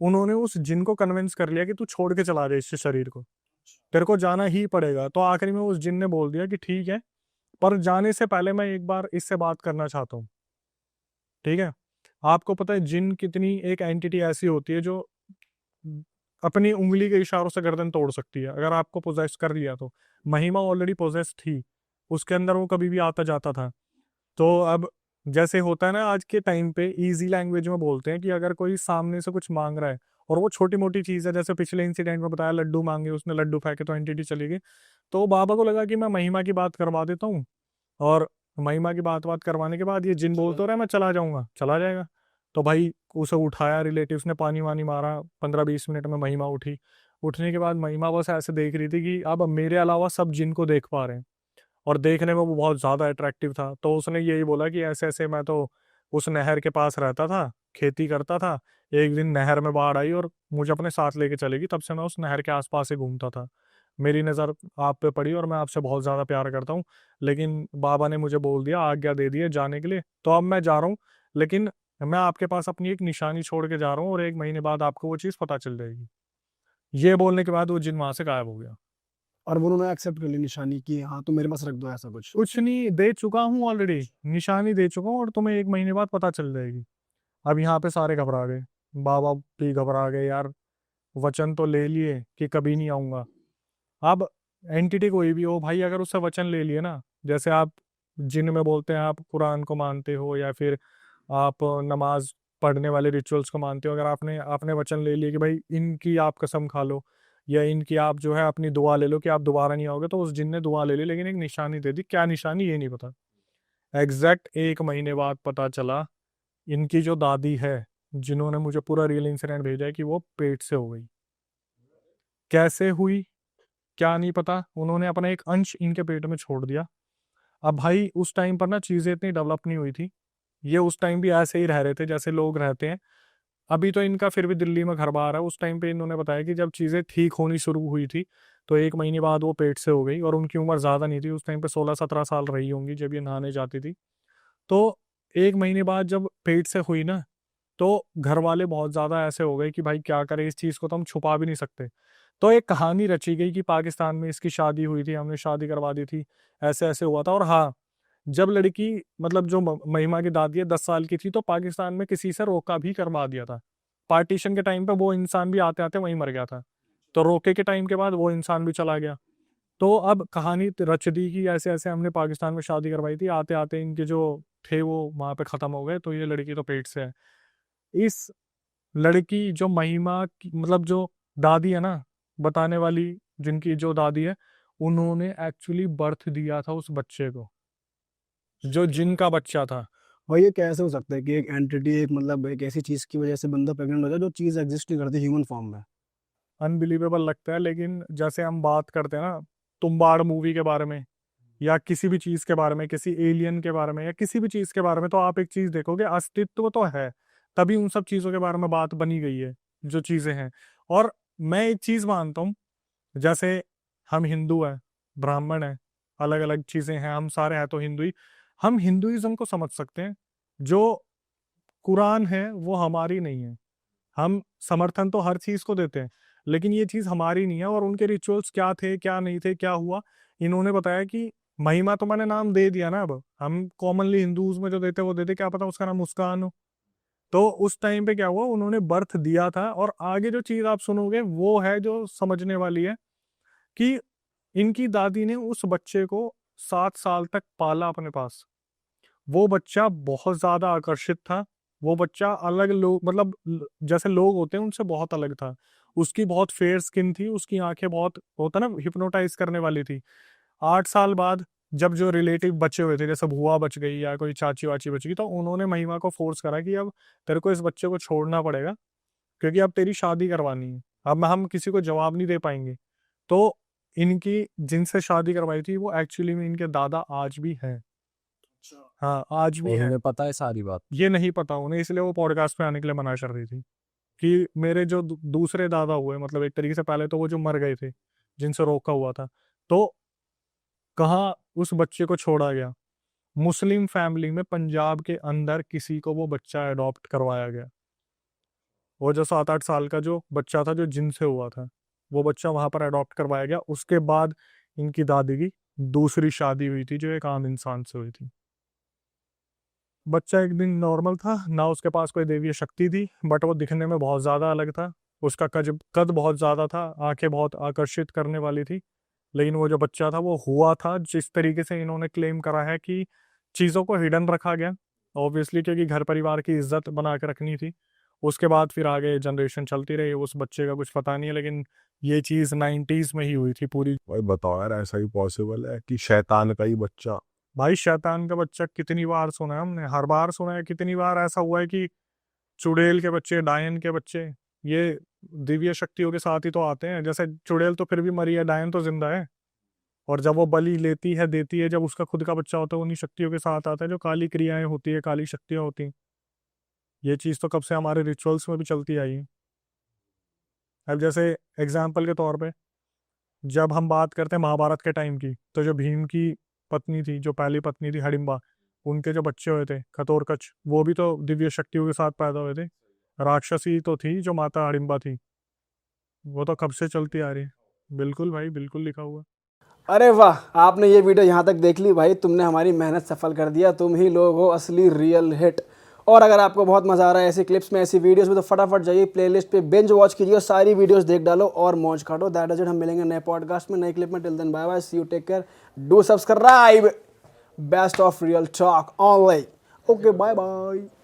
उन्होंने उस जिन को कन्विंस कर लिया कि तू छोड़ के चला जाए इस शरीर को, तेरे को जाना ही पड़ेगा। तो आखिरी में उस जिन ने बोल दिया कि ठीक है, पर जाने से पहले मैं एक बार इससे बात करना चाहता हूँ। ठीक है, आपको पता है जिन कितनी एक एंटिटी ऐसी होती है जो अपनी उंगली के इशारों से गर्दन तोड़ सकती है अगर आपको पोजेस कर लिया तो। महिमा ऑलरेडी पोजेस थी, उसके अंदर वो कभी भी आता जाता था। तो अब जैसे होता है ना आज के टाइम पे इजी लैंग्वेज में बोलते हैं कि अगर कोई सामने से कुछ मांग रहा है और वो छोटी मोटी चीज़ है, जैसे पिछले इंसिडेंट में बताया लड्डू मांगे, उसने लड्डू फेंके तो एंटिटी चली गई। तो बाबा को लगा कि मैं महिमा की बात करवा देता हूँ, और महिमा की बात करवाने के बाद ये जिन बोल तो रहा है मैं चला जाऊंगा, चला जाएगा। तो भाई उसे उठाया, रिलेटिव्स ने पानी वानी मारा, 15-20 मिनट में महिमा उठी। उठने के बाद महिमा बस ऐसे देख रही थी कि अब मेरे अलावा सब जिन को देख पा रहे हैं, और देखने में वो बहुत ज़्यादा अट्रैक्टिव था। तो उसने यही बोला कि ऐसे ऐसे मैं तो उस नहर के पास रहता था, खेती करता था, एक दिन नहर में बाढ़ आई और मुझे अपने साथ लेके चलेगी, तब से मैं उस नहर के आसपास ही घूमता था। मेरी नज़र आप पे पड़ी और मैं आपसे बहुत ज़्यादा प्यार करता हूँ, लेकिन बाबा ने मुझे बोल दिया, आज्ञा दे दी है जाने के लिए, तो अब मैं जा रहा हूँ। लेकिन मैं आपके पास अपनी एक निशानी छोड़ के जा रहा हूँ और 1 महीने बाद आपको वो चीज़ पता चल जाएगी। ये बोलने के बाद वो जिन वहाँ से गायब हो गया। और वो उन्होंने एक्सेप्ट कर ली निशानी कि हाँ तुम मेरे पास रख दो, ऐसा कुछ? कुछ नहीं, दे चुका हूँ ऑलरेडी, निशानी दे चुका हूँ और तुम्हें 1 महीने बाद पता चल जाएगी। अब यहाँ पे सारे घबरा गए, बाबा भी घबरा गए, यार वचन तो ले लिए कि कभी नहीं आऊंगा। अब एंटिटी कोई भी हो भाई, अगर उससे वचन ले लिए ना, जैसे आप जिन में बोलते हैं आप कुरान को मानते हो या फिर आप नमाज पढ़ने वाले रिचुअल्स को मानते हो, अगर आपने आपने वचन ले लिया कि भाई इनकी आप कसम खा लो या इनकी आप जो है अपनी दुआ ले लो कि आप दोबारा नहीं आओगे, तो उस जिन ने दुआ ले ली लेकिन एक निशानी दे दी। क्या निशानी ये नहीं पता। एग्जैक्ट 1 महीने बाद पता चला इनकी जो दादी है, जिन्होंने मुझे पूरा रियल इंसिडेंट भेजा है, कि वो पेट से हो गई। कैसे हुई क्या नहीं पता, उन्होंने अपना एक अंश इनके पेट में छोड़ दिया। अब भाई उस टाइम पर ना चीज़ें इतनी डेवलप नहीं हुई थी, ये उस टाइम भी ऐसे ही रह रहे थे जैसे लोग रहते हैं। अभी तो इनका फिर भी दिल्ली में घर बार है, उस टाइम पे इन्होंने बताया कि जब चीज़ें ठीक होनी शुरू हुई थी तो 1 महीने बाद वो पेट से हो गई, और उनकी उम्र ज़्यादा नहीं थी, उस टाइम पे 16-17 साल रही होंगी जब ये नहाने जाती थी। तो 1 महीने बाद जब पेट से हुई ना, तो घर वाले बहुत ज़्यादा ऐसे हो गए कि भाई क्या करें, इस चीज़ को तो हम छुपा भी नहीं सकते। तो एक कहानी रची गई कि पाकिस्तान में इसकी शादी हुई थी, हमने शादी करवा दी थी, ऐसे-ऐसे हुआ था। और हाँ, जब लड़की मतलब जो महिमा की दादी है 10 साल की थी, तो पाकिस्तान में किसी से रोका भी करवा दिया था। पार्टीशन के टाइम पे वो इंसान भी आते-आते वहीं मर गया था। तो रोके के टाइम के बाद वो इंसान भी चला गया। तो अब कहानी रच दी कि ऐसे-ऐसे हमने पाकिस्तान में शादी करवाई थी, आते-आते इनके जो थे वो वहाँ पे ख़त्म हो गए, तो ये लड़की तो पेट से है। इस लड़की जो महिमा की मतलब जो दादी है ना, बताने वाली जिनकी जो दादी है, उन्होंने एक्चुअली बर्थ दिया था उस बच्चे को, जो जिनका बच्चा था। भाई ये कैसे हो सकता है कि एक एंटिटी, एक मतलब एक ऐसी चीज की वजह से बंदा प्रेग्नेंट हो जाए जो चीज एग्जिस्ट नहीं करती ह्यूमन फॉर्म में? अनबिलीवेबल लगता है, लेकिन जैसे हम बात करते हैं ना तुम्बाड़ मूवी के बारे में, या किसी भी चीज़ के बारे में, किसी एलियन के बारे में या किसी भी चीज़ के बारे में, तो आप एक चीज़ देखोगे, अस्तित्व तो है, तभी उन सब चीज़ों के बारे में बात बनी गई है, जो चीज़ें हैं। और मैं एक चीज़ मानता हूँ, जैसे हम हिंदू हैं, ब्राह्मण हैं, अलग अलग चीज़ें हैं, हम सारे हैं तो हिंदू ही, हम हिंदुइज्म को समझ सकते हैं। जो कुरान है वो हमारी नहीं है, हम समर्थन तो हर चीज़ को देते हैं, लेकिन ये चीज़ हमारी नहीं है। और उनके रिचुअल्स क्या थे, क्या नहीं थे, क्या हुआ, इन्होंने बताया कि महिमा तो मैंने नाम दे दिया ना, अब हम कॉमनली हिंदूज में जो देते हैं वो देते, क्या पता उसका नाम मुस्कान हो। तो उस टाइम पे क्या हुआ, उन्होंने बर्थ दिया था, और आगे जो चीज़ आप सुनोगे वो है जो समझने वाली है, कि इनकी दादी ने उस बच्चे को 7 साल तक पाला अपने पास। वो बच्चा बहुत ज़्यादा आकर्षित था, वो बच्चा अलग लोग मतलब जैसे लोग होते हैं उनसे बहुत अलग था। उसकी बहुत फेयर स्किन थी, उसकी आँखें बहुत होता ना हिप्नोटाइज़ करने वाली थी। 8 साल बाद जब जो रिलेटिव बचे हुए थे, जैसे बुआ बच गई या कोई चाची-वाची बच गई, तो उन्होंने महिमा को फ़ोर्स करा कि अब तेरे को इस बच्चे को छोड़ना पड़ेगा, क्योंकि अब तेरी शादी करवानी है। अब हम किसी को जवाब नहीं दे पाएँगे। तो इनकी जिनसे शादी करवाई थी वो एक्चुअली में इनके दादा आज भी हैं। हाँ, आज भी और हैं। उन्हें पता है सारी बात। ये नहीं पता उन्हें, इसलिए वो पॉडकास्ट पे आने के लिए मना कर रही थी, कि मेरे जो दूसरे दादा हुए, मतलब एक तरीके से पहले तो वो जो मर गए थे, जिनसे रोका हुआ था, तो कहाँ उस बच्चे को छोड़ा गया। मुस्लिम फैमिली में पंजाब के अंदर किसी को वो बच्चा अडॉप्ट करवाया गया। वो जो 7-8 साल का जो बच्चा था जो जिनसे हुआ था, वो बच्चा वहां पर अडॉप्ट करवाया गया। उसके बाद इनकी दादी की दूसरी शादी हुई थी, जो एक आम इंसान से हुई थी। बच्चा एक दिन नॉर्मल था, ना उसके पास कोई दैवीय शक्ति थी, बट वो दिखने में बहुत ज़्यादा अलग था। उसका कद बहुत ज़्यादा था, आंखें बहुत आकर्षित करने वाली थी, लेकिन वो जो बच्चा था वो हुआ था जिस तरीके से इन्होंने क्लेम करा है कि चीज़ों को हिडन रखा गया, ऑब्वियसली क्योंकि घर परिवार की इज्जत बना के रखनी थी। उसके बाद फिर आगे जनरेशन चलती रही, उस बच्चे का कुछ पता नहीं है, लेकिन ये चीज़ 90s में ही हुई थी पूरी। भाई बताओ यार, ऐसा ही पॉसिबल है कि शैतान का ही बच्चा? भाई शैतान का बच्चा कितनी बार सुना है हमने, हर बार सुना है। कितनी बार ऐसा हुआ है कि चुड़ैल के बच्चे, डायन के बच्चे, ये दिव्य शक्तियों के साथ ही तो आते हैं। जैसे चुड़ैल तो फिर भी मरी है, डायन तो जिंदा है, और जब वो बलि लेती है, देती है, जब उसका खुद का बच्चा होता है, उन्हीं शक्तियों के साथ आता है जो काली क्रियाएं होती है, काली शक्तियां होती हैं। ये चीज़ तो कब से हमारे रिचुअल्स में भी चलती आई है। अब जैसे एग्जाम्पल के तौर पे जब हम बात करते हैं महाभारत के टाइम की, तो जो भीम की पत्नी थी, जो पहली पत्नी थी हडिम्बा, उनके जो बच्चे हुए थे खतोरकच, वो भी तो दिव्य शक्तियों के साथ पैदा हुए थे। राक्षसी तो थी जो माता हडिम्बा थी, वो तो कब से चलती आ रही है। बिल्कुल भाई, बिल्कुल लिखा हुआ है। अरे वाह, आपने ये वीडियो यहाँ तक देख ली भाई, तुमने हमारी मेहनत सफल कर दिया। तुम ही लोग हो असली रियल हिट। और अगर आपको बहुत मज़ा आ रहा है ऐसी क्लिप्स में, ऐसी वीडियोस में, तो फटाफट जाइए प्लेलिस्ट पे, बिंज वॉच कीजिए और सारी वीडियोस देख डालो और मौज काटो। That is it. हम मिलेंगे नए पॉडकास्ट में, नई क्लिप में। Till then bye bye, see you, take care, do subscribe. Best of real talk online. Okay, bye bye.